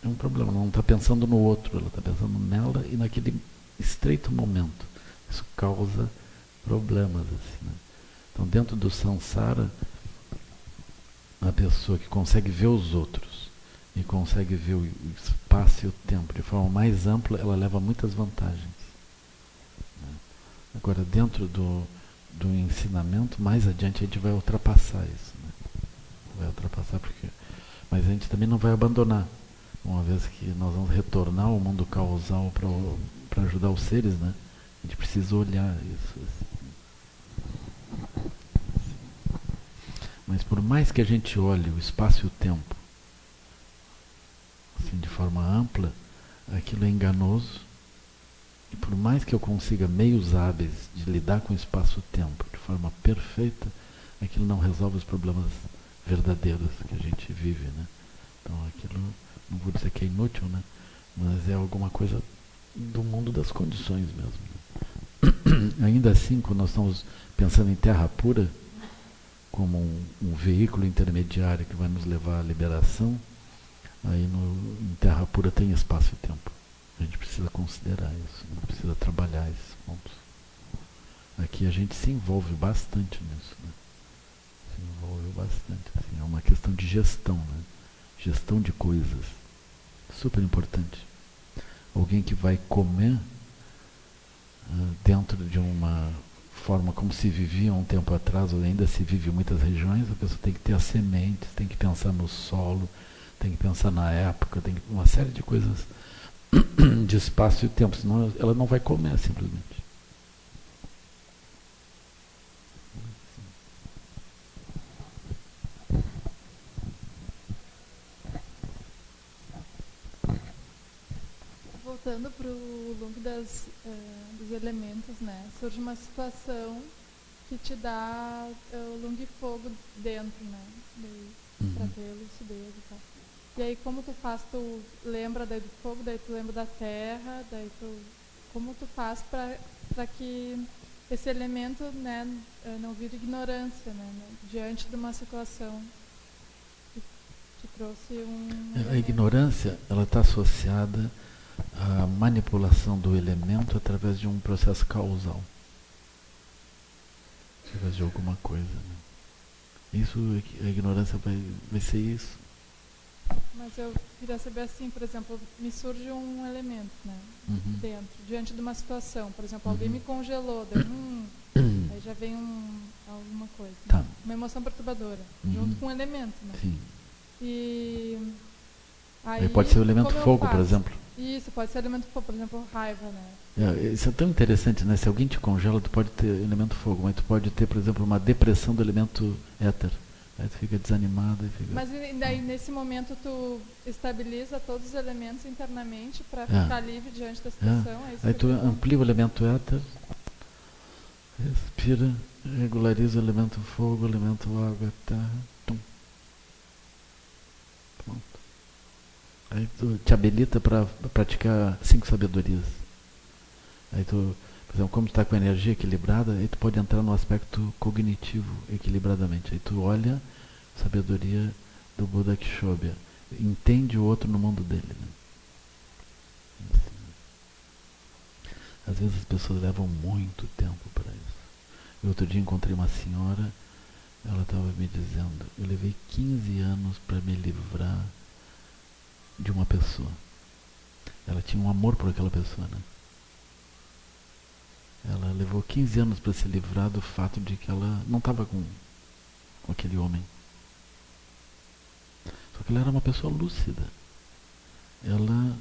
é um problema, ela não está pensando no outro, ela está pensando nela e naquele estreito momento. Isso causa problemas, assim, né? Então, dentro do samsara, a pessoa que consegue ver os outros e consegue ver o espaço e o tempo de forma mais ampla, ela leva muitas vantagens, né? Agora, dentro do ensinamento, mais adiante a gente vai ultrapassar isso, né? Vai ultrapassar porque... Mas a gente também não vai abandonar, uma vez que nós vamos retornar ao mundo causal para ajudar os seres, né? A gente precisa olhar isso, assim. Mas por mais que a gente olhe o espaço e o tempo assim, de forma ampla, aquilo é enganoso. E por mais que eu consiga meios hábeis de lidar com o espaço e o tempo de forma perfeita, aquilo não resolve os problemas verdadeiros que a gente vive, né? Então aquilo, não vou dizer que é inútil, né? Mas é alguma coisa do mundo das condições mesmo, né? Ainda assim, quando nós estamos pensando em terra pura, como um veículo intermediário que vai nos levar à liberação, aí em terra pura tem espaço e tempo. A gente precisa considerar isso, precisa trabalhar esses pontos. Aqui a gente se envolve bastante nisso, né? Se envolve bastante. Assim, é uma questão de gestão, né? Gestão de coisas. Super importante. Alguém que vai comer dentro de uma forma como se vivia um tempo atrás, ou ainda se vive em muitas regiões, a pessoa tem que ter as sementes, tem que pensar no solo, tem que pensar na época, tem que, uma série de coisas de espaço e tempo, senão ela não vai comer simplesmente. Voltando para o loop dos elementos, né? Surge uma situação que te dá o lung fogo dentro, né? Para ter lucidez e tal. E aí como tu faz, tu lembra daí do fogo, daí tu lembra da terra, daí tu, como tu faz para que esse elemento, né, não vire ignorância, né, diante de uma situação que te trouxe A ignorância, ela está associada à manipulação do elemento através de um processo causal. Através de alguma coisa, né? Isso, a ignorância vai ser isso. Mas eu queria saber assim, por exemplo, me surge um elemento, né, dentro, diante de uma situação. Por exemplo, alguém me congelou, daí, aí já vem alguma coisa. Tá. Né? Uma emoção perturbadora, junto com um elemento, né? Sim. E aí pode ser o elemento fogo, por exemplo. Isso, pode ser o elemento fogo, por exemplo, raiva, né? Isso é tão interessante, né? Se alguém te congela, tu pode ter elemento fogo, mas tu pode ter, por exemplo, uma depressão do elemento éter. Aí tu fica desanimado. Mas daí, nesse momento, tu estabiliza todos os elementos internamente para ficar livre diante da situação? É isso aí tu amplia o elemento éter, respira, regulariza o elemento fogo, o elemento água, terra. Tum. Pronto. Aí tu te habilita para praticar 5 sabedorias. Aí tu, por exemplo, como tu está com a energia equilibrada, aí tu pode entrar no aspecto cognitivo equilibradamente. Aí tu olha a sabedoria do Buda Kshobhya, entende o outro no mundo dele, né? Assim. Às vezes as pessoas levam muito tempo para isso. Eu outro dia encontrei uma senhora, ela estava me dizendo, eu levei 15 anos para me livrar de uma pessoa. Ela tinha um amor por aquela pessoa, né? Ela levou 15 anos para se livrar do fato de que ela não estava com aquele homem. Só que ela era uma pessoa lúcida. Ela...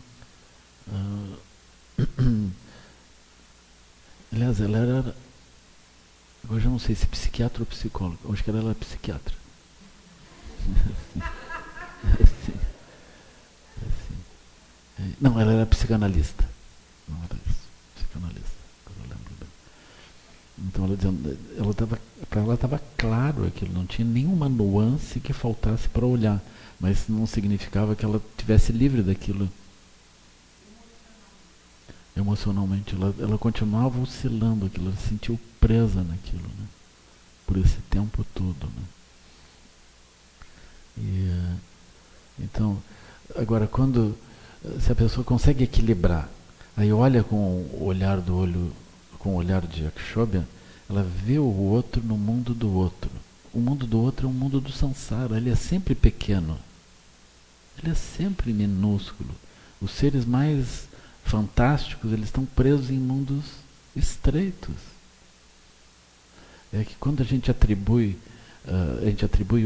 aliás, ela era... Hoje eu não sei se psiquiatra ou psicóloga. Eu acho que ela era psiquiatra. Assim. Não, ela era psicanalista. Não era isso. Psicanalista. Eu lembro bem. Então ela dizendo, para ela estava claro aquilo, não tinha nenhuma nuance que faltasse para olhar, mas não significava que ela tivesse livre daquilo. Emocionalmente, ela continuava oscilando aquilo, ela se sentiu presa naquilo, né? Por esse tempo todo, né? Então, agora se a pessoa consegue equilibrar, aí olha com o olhar com o olhar de Akshobhya, ela vê o outro no mundo do outro. O mundo do outro é um mundo do samsara, ele é sempre pequeno. Ele é sempre minúsculo. Os seres mais fantásticos, eles estão presos em mundos estreitos. É que quando a gente atribui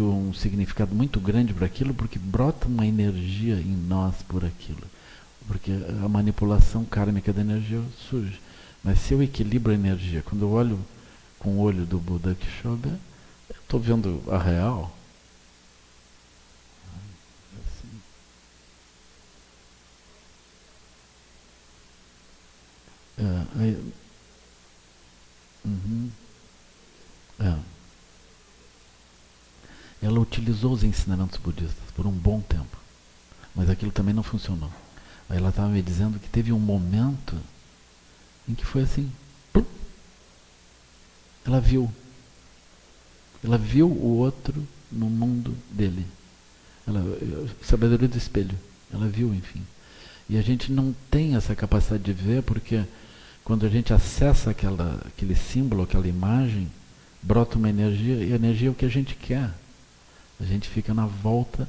um significado muito grande para aquilo, porque brota uma energia em nós por aquilo. Porque a manipulação kármica da energia surge. Mas se eu equilibro a energia, quando eu olho com o olho do Buda Kshobhya, eu estou vendo a real. Ela utilizou os ensinamentos budistas por um bom tempo, mas aquilo também não funcionou. Aí ela estava me dizendo que teve um momento em que foi assim, ela viu o outro no mundo dele, sabedoria do espelho, ela viu, enfim. E a gente não tem essa capacidade de ver porque quando a gente acessa aquele símbolo, aquela imagem, brota uma energia, e a energia é o que a gente quer. A gente fica na volta,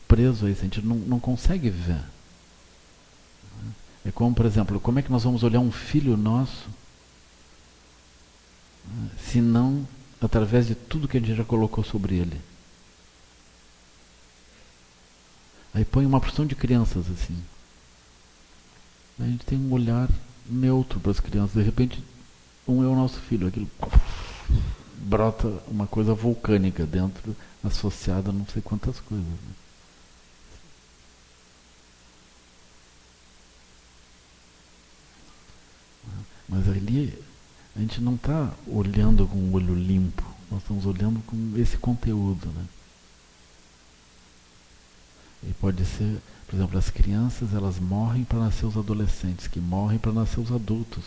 preso a isso, a gente não consegue ver. É como, por exemplo, como é que nós vamos olhar um filho nosso, se não através de tudo que a gente já colocou sobre ele? Aí põe uma porção de crianças assim. A gente tem um olhar neutro para as crianças. De repente, um é o nosso filho. Aquilo brota uma coisa vulcânica dentro, associada a não sei quantas coisas. Né? Mas ali a gente não está olhando com o olho limpo. Nós estamos olhando com esse conteúdo, né? E pode ser, por exemplo, as crianças, elas morrem para nascer os adolescentes, que morrem para nascer os adultos.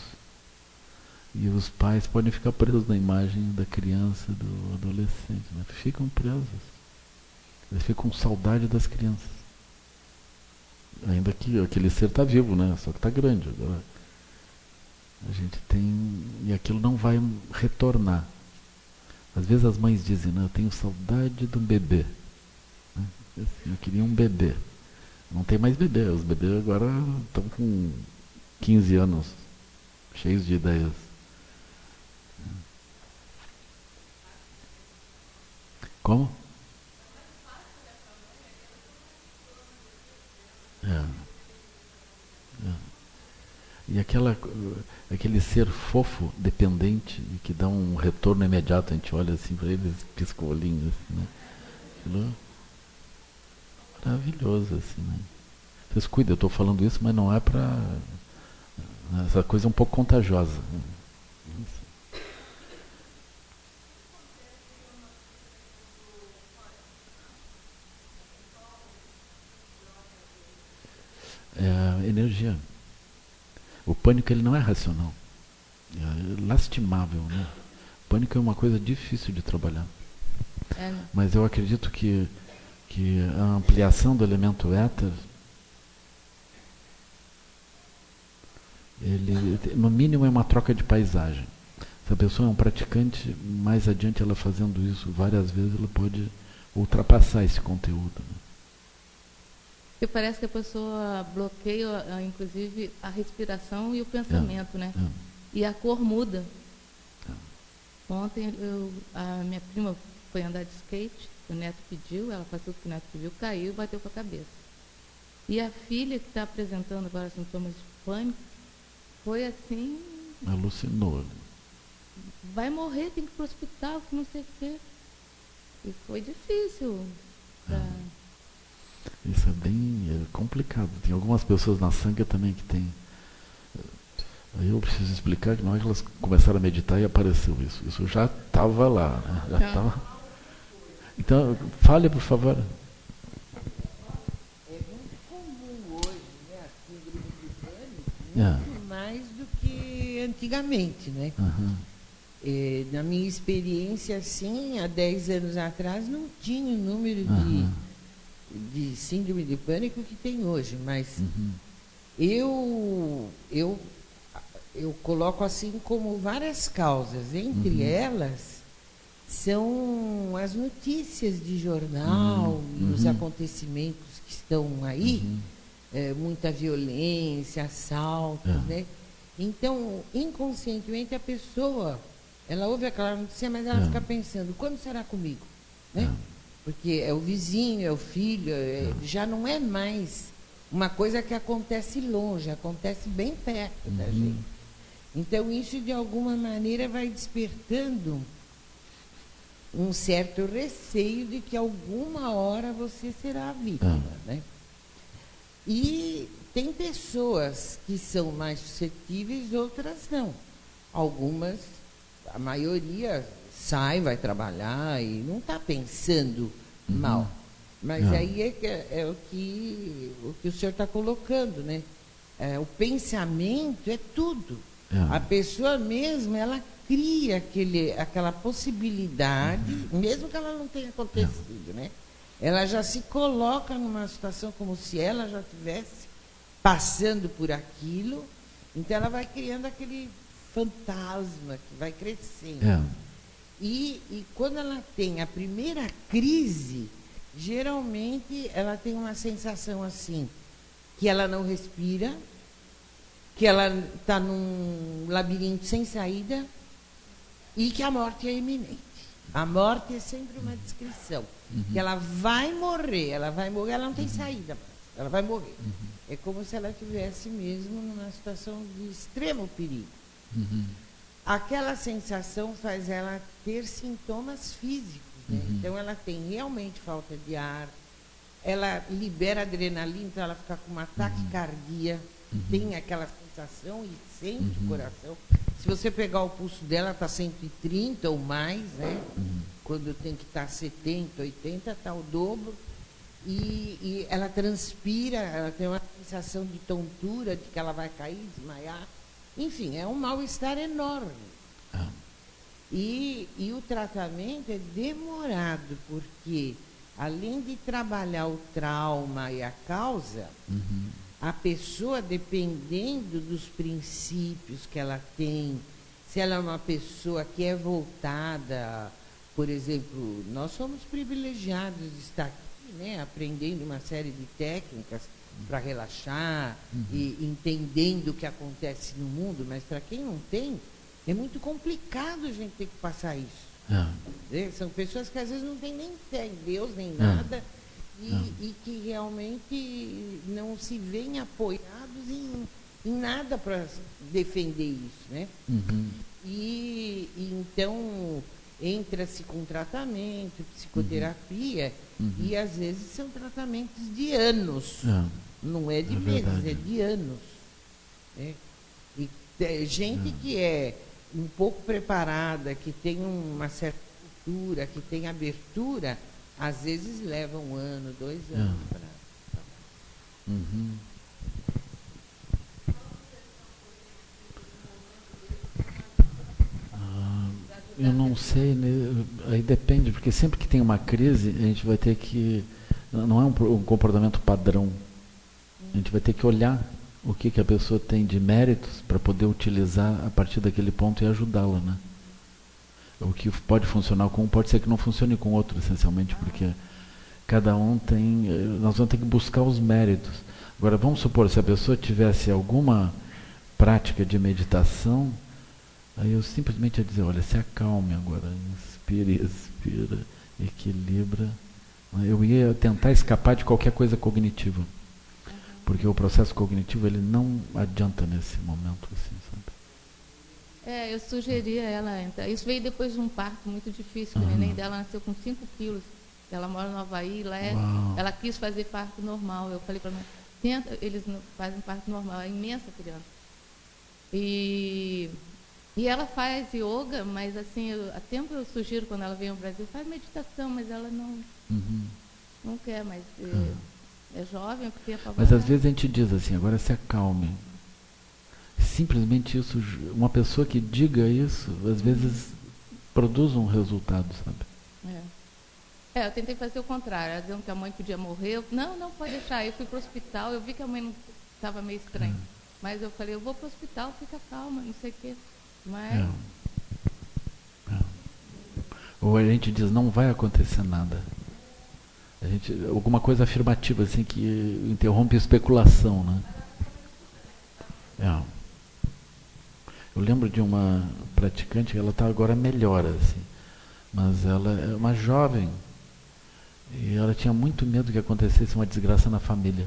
E os pais podem ficar presos na imagem da criança, do adolescente, né? Ficam presos. Eles ficam com saudade das crianças. Ainda que aquele ser está vivo, né? Só que está grande. Agora, a gente tem... E aquilo não vai retornar. Às vezes as mães dizem, né? Eu tenho saudade de um bebê. Assim, eu queria um bebê. Não tem mais bebê. Os bebês agora estão com 15 anos, cheios de ideias. Como? E aquele ser fofo, dependente, que dá um retorno imediato, a gente olha assim para eles, pisca o olhinho, assim, né? Aquilo maravilhoso, assim, né? Vocês cuidem, eu estou falando isso, mas não é para... Essa coisa é um pouco contagiosa. É energia. O pânico, ele não é racional. É lastimável, né? O pânico é uma coisa difícil de trabalhar. Mas eu acredito que a ampliação do elemento éter, ele, no mínimo, é uma troca de paisagem. Se a pessoa é um praticante, mais adiante ela fazendo isso várias vezes, ela pode ultrapassar esse conteúdo, né? Porque parece que a pessoa bloqueia, inclusive, a respiração e o pensamento, né? E a cor muda. Ontem, a minha prima foi andar de skate, o neto pediu, ela faz tudo que o neto pediu, caiu e bateu com a cabeça. E a filha, que está apresentando agora sintomas de pânico, foi assim... Alucinou. Vai morrer, tem que ir para o hospital, que não sei o quê. E foi difícil. Isso é bem complicado. Tem algumas pessoas na Sangha também que tem... Aí eu preciso explicar que na hora que elas começaram a meditar e apareceu isso. Isso já estava lá, né? Já estava... Então, fale, por favor. É muito comum hoje, né, a síndrome de pânico, muito mais do que antigamente, né? Na minha experiência, assim, há 10 anos atrás, não tinha o número de síndrome de pânico que tem hoje, mas eu coloco assim como várias causas, entre elas são as notícias de jornal, os acontecimentos que estão aí, muita violência, assaltos, né? Então, inconscientemente, a pessoa, ela ouve aquela notícia, mas ela fica pensando, quando será comigo? Né? Porque é o vizinho, é o filho, já não é mais uma coisa que acontece longe, acontece bem perto da gente. Então, isso, de alguma maneira, vai despertando um certo receio de que alguma hora você será vítima, né? E tem pessoas que são mais suscetíveis, outras não. Algumas, a maioria, sai, vai trabalhar e não está pensando mal. Mas aí é o que o senhor está colocando, né? O pensamento é tudo. A pessoa mesmo, ela cria aquela possibilidade, mesmo que ela não tenha acontecido, né? Ela já se coloca numa situação como se ela já estivesse passando por aquilo, Então ela vai criando aquele fantasma que vai crescendo. É. E quando ela tem a primeira crise, geralmente ela tem uma sensação assim, que ela não respira, que ela está num labirinto sem saída e que a morte é iminente. A morte é sempre uma descrição. Que ela vai morrer, ela não tem saída mais, ela vai morrer. É como se ela estivesse mesmo numa situação de extremo perigo. Aquela sensação faz ela ter sintomas físicos, né? Então ela tem realmente falta de ar, ela libera adrenalina, então ela fica com uma taquicardia, tem aquela sensação e sente o coração. Se você pegar o pulso dela, está 130 ou mais, né? Quando tem que estar 70, 80, está o dobro. E ela transpira, ela tem uma sensação de tontura, de que ela vai cair, desmaiar. Enfim, é um mal-estar enorme. E o tratamento é demorado, porque, além de trabalhar o trauma e a causa, a pessoa, dependendo dos princípios que ela tem, se ela é uma pessoa que é voltada, por exemplo, nós somos privilegiados de estar aqui, né, aprendendo uma série de técnicas para relaxar e entendendo o que acontece no mundo, mas para quem não tem, é muito complicado a gente ter que passar isso. São pessoas que às vezes não têm nem fé em Deus, nem nada, e que realmente não se veem apoiados em nada para defender isso, né? E então entra-se com tratamento, psicoterapia, e às vezes são tratamentos de anos, não é de meses, verdade. É de anos, né? E gente que é um pouco preparada, que tem uma certa cultura, que tem abertura, às vezes leva 1 ano, 2 anos para... Eu não sei, né? Aí depende, porque sempre que tem uma crise, a gente vai ter que... Não é um comportamento padrão. A gente vai ter que olhar o que a pessoa tem de méritos para poder utilizar a partir daquele ponto e ajudá-la, né? O que pode funcionar com um pode ser que não funcione com outro, essencialmente, porque cada um tem... Nós vamos ter que buscar os méritos. Agora, vamos supor, se a pessoa tivesse alguma prática de meditação, aí eu simplesmente ia dizer, olha, se acalme agora, inspira, expira, equilibra. Eu ia tentar escapar de qualquer coisa cognitiva, porque o processo cognitivo ele não adianta nesse momento, assim, sabe? Eu sugeri a ela entrar. Isso veio depois de um parto muito difícil, o neném dela nasceu com 5 quilos. Ela mora no Havaí, lá ela quis fazer parto normal. Eu falei para ela, tenta, eles fazem parto normal, é imensa criança. E ela faz yoga, mas assim, há tempo eu sugiro quando ela vem ao Brasil, faz meditação, mas ela não quer, mas é jovem, porque é Mas às vezes a gente diz assim, agora se acalme. Simplesmente isso, uma pessoa que diga isso, às vezes produz um resultado, sabe? Eu tentei fazer o contrário, ela dizendo que a mãe podia morrer, não pode deixar, eu fui para o hospital, eu vi que a mãe não estava meio estranha, mas eu falei, eu vou para o hospital, fica calma, não sei o quê. Mas... Ou a gente diz, não vai acontecer nada. Alguma coisa afirmativa, assim, que interrompe a especulação, né? Eu lembro de uma praticante que ela está agora melhor, assim, mas ela é uma jovem e ela tinha muito medo que acontecesse uma desgraça na família.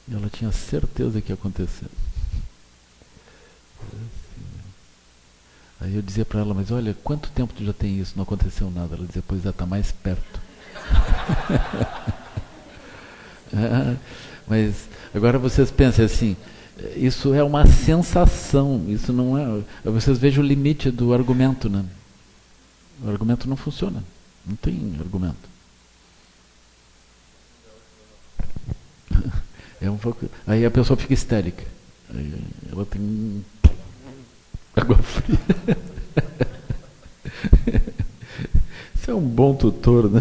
E ela tinha certeza que ia acontecer. Aí eu dizia para ela, mas olha, quanto tempo tu já tem isso? Não aconteceu nada. Ela dizia, pois está mais perto. Mas agora vocês pensem assim, isso é uma sensação, isso não é... Vocês vejam o limite do argumento, né? O argumento não funciona, não tem argumento. Aí a pessoa fica histérica. Aí ela tem água fria. Você é um bom tutor, né?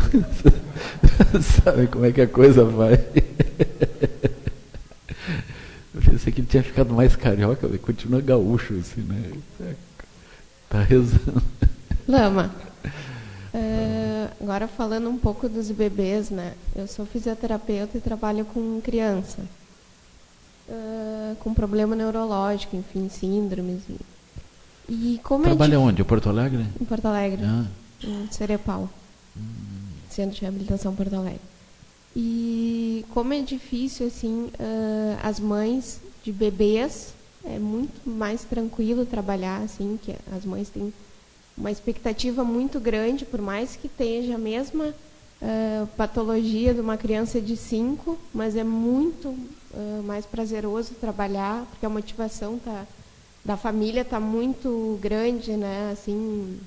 Sabe como é que a coisa vai. tinha ficado mais carioca, ele continua gaúcho, assim, né? Tá rezando. Lama, agora falando um pouco dos bebês, né? Eu sou fisioterapeuta e trabalho com criança, com problema neurológico, enfim, síndromes. E como Trabalha onde? Em Porto Alegre? Em Porto Alegre, em Serepau, Centro de Reabilitação Porto Alegre. E como é difícil, assim, as mães de bebês, é muito mais tranquilo trabalhar, assim, que as mães têm uma expectativa muito grande, por mais que esteja a mesma patologia de uma criança de 5, mas é muito mais prazeroso trabalhar, porque a motivação da família está muito grande, né? Assim,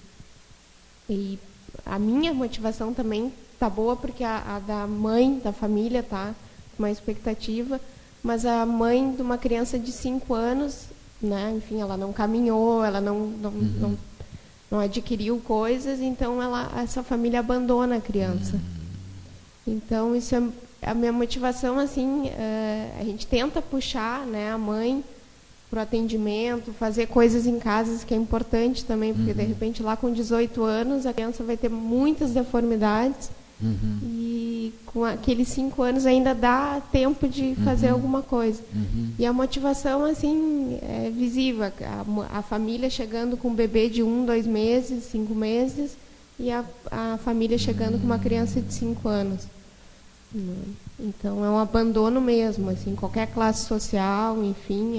e a minha motivação também está boa, porque a da mãe, da família, está com uma expectativa, mas a mãe de uma criança de 5 anos, né? Enfim, ela não caminhou, ela não adquiriu coisas, então essa família abandona a criança. Então, isso é a minha motivação, assim, a gente tenta puxar, né, a mãe para o atendimento, fazer coisas em casa, que é importante também, porque, de repente, lá com 18 anos, a criança vai ter muitas deformidades, e com aqueles 5 anos ainda dá tempo de fazer alguma coisa. E a motivação, assim, é visível. A família chegando com um bebê de 1, 2 meses, 5 meses, e a família chegando com uma criança de 5 anos. Então, é um abandono mesmo, assim, qualquer classe social, enfim.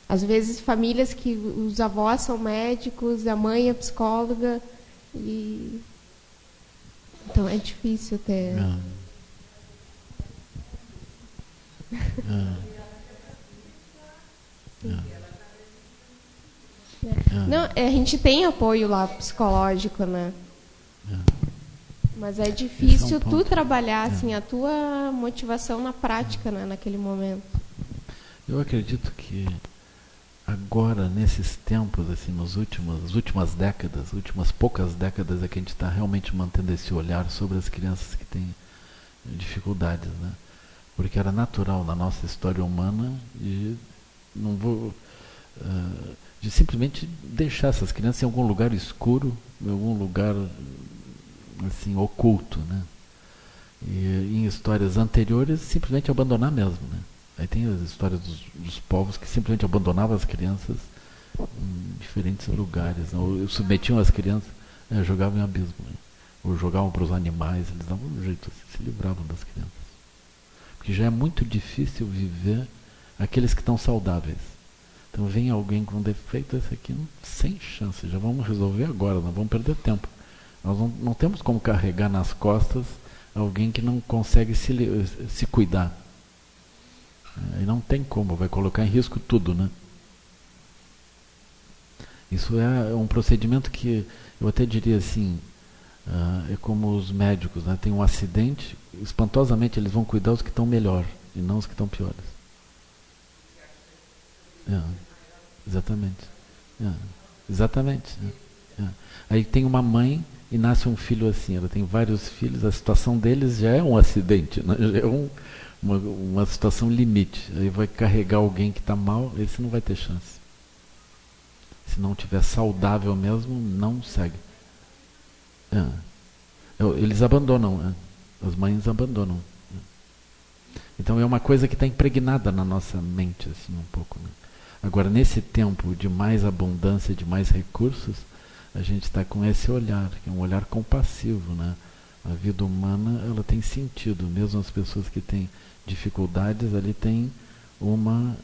Às vezes, famílias que os avós são médicos, a mãe é psicóloga, então é difícil ter... Não, a gente tem apoio lá psicológico, né? Mas é difícil tu trabalhar assim, a tua motivação na prática, né, naquele momento. Eu acredito que agora, nesses tempos, assim, nas últimas décadas, últimas poucas décadas, é que a gente está realmente mantendo esse olhar sobre as crianças que têm dificuldades, né? Porque era natural na nossa história humana de simplesmente deixar essas crianças em algum lugar escuro, em algum lugar assim oculto, né? E em histórias anteriores simplesmente abandonar mesmo, né? Aí tem as histórias dos povos que simplesmente abandonavam as crianças em diferentes lugares, né? Ou submetiam as crianças, jogavam em abismo, né? Ou jogavam para os animais, eles davam um jeito, assim, se livravam das crianças. Porque já é muito difícil viver aqueles que estão saudáveis. Então vem alguém com defeito, esse aqui sem chance, já vamos resolver agora, não vamos perder tempo. Nós não temos como carregar nas costas alguém que não consegue se cuidar. E não tem como, vai colocar em risco tudo, né? Isso é um procedimento que eu até diria assim, é como os médicos, né? Tem um acidente, espantosamente eles vão cuidar os que estão melhor e não os que estão piores. Exatamente. Exatamente. Aí tem uma mãe e nasce um filho assim, ela tem vários filhos, a situação deles já é um acidente, né? Já é uma situação limite. Aí vai carregar alguém que está mal, esse não vai ter chance. Se não tiver saudável mesmo, não segue. Eles abandonam, né? As mães abandonam. Então é uma coisa que está impregnada na nossa mente, assim, um pouco, né? Agora, nesse tempo de mais abundância, de mais recursos, a gente está com esse olhar, que é um olhar compassivo, né? A vida humana, ela tem sentido, mesmo as pessoas que têm dificuldades, ali tem uma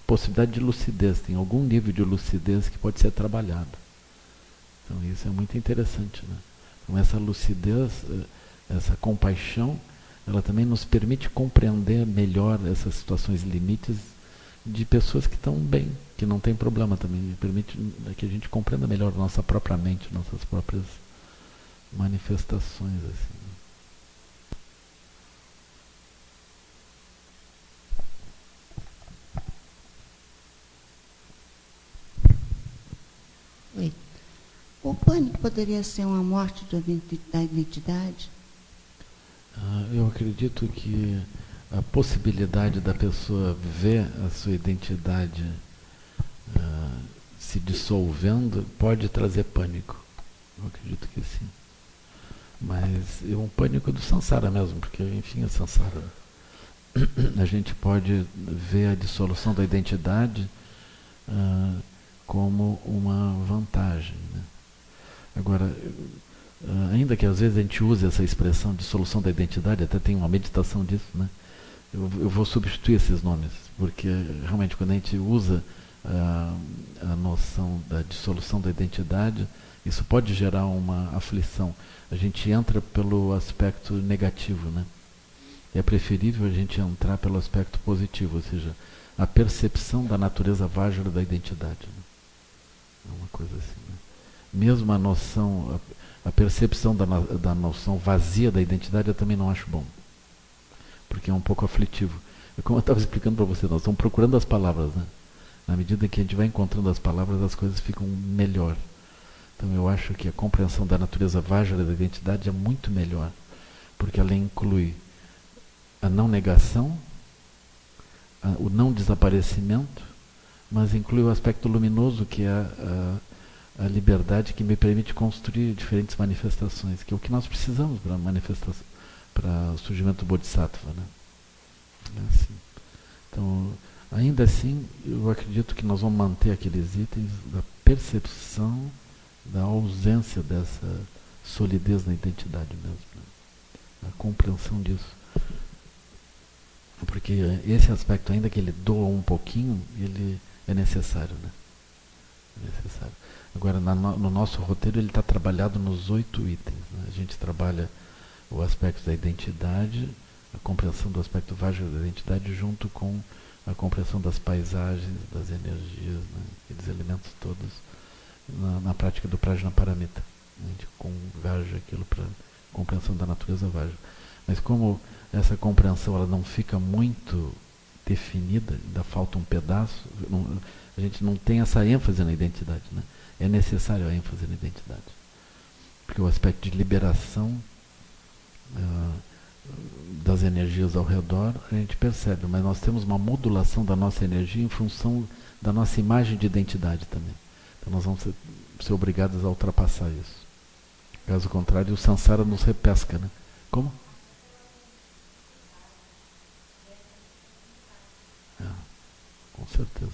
possibilidade de lucidez, tem algum nível de lucidez que pode ser trabalhado. Então isso é muito interessante, né? Então essa lucidez, essa compaixão, ela também nos permite compreender melhor essas situações limites de pessoas que estão bem, que não tem problema também, permite que a gente compreenda melhor a nossa própria mente, nossas próprias manifestações, assim. Oi. O pânico poderia ser uma morte da identidade? Eu acredito que a possibilidade da pessoa ver a sua identidade se dissolvendo pode trazer pânico. Eu acredito que sim. Mas é um pânico do samsara mesmo, porque, enfim, é samsara. A gente pode ver a dissolução da identidade como uma vantagem, né? Agora, ainda que às vezes a gente use essa expressão dissolução da identidade, até tem uma meditação disso, né? Eu vou substituir esses nomes, porque realmente quando a gente usa a noção da dissolução da identidade, isso pode gerar uma aflição. A gente entra pelo aspecto negativo, né? É preferível a gente entrar pelo aspecto positivo, ou seja, a percepção da natureza vágara da identidade, né? É uma coisa assim, né? Mesmo a noção, a percepção da noção vazia da identidade eu também não acho bom, porque é um pouco aflitivo. Como eu estava explicando para você, nós estamos procurando as palavras, né? Na medida que a gente vai encontrando as palavras, as coisas ficam melhor. Então eu acho que a compreensão da natureza vágara da identidade é muito melhor, porque ela inclui a não negação, o não desaparecimento, mas inclui o aspecto luminoso, que é a liberdade que me permite construir diferentes manifestações, que é o que nós precisamos para manifestação, para o surgimento do Bodhisattva, né? É assim. Então, ainda assim, eu acredito que nós vamos manter aqueles itens da percepção da ausência dessa solidez na identidade mesmo, né? A compreensão disso. Porque esse aspecto, ainda que ele doa um pouquinho, ele é necessário, né? É necessário. Agora, no nosso roteiro, ele está trabalhado nos 8 itens, né? A gente trabalha o aspecto da identidade, a compreensão do aspecto vágio da identidade, junto com a compreensão das paisagens, das energias, né? Aqueles elementos todos, na prática do Prajnaparamita. A gente converge aquilo para a compreensão da natureza vágil. Mas como essa compreensão ela não fica muito definida, ainda falta um pedaço, a gente não tem essa ênfase na identidade, né? É necessário a ênfase na identidade. Porque o aspecto de liberação das energias ao redor, a gente percebe, mas nós temos uma modulação da nossa energia em função da nossa imagem de identidade também. Então nós vamos ser obrigados a ultrapassar isso. Caso contrário, o samsara nos repesca, né? Como? Com certeza.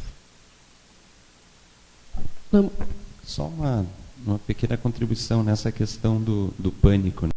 Só uma pequena contribuição nessa questão do pânico, né?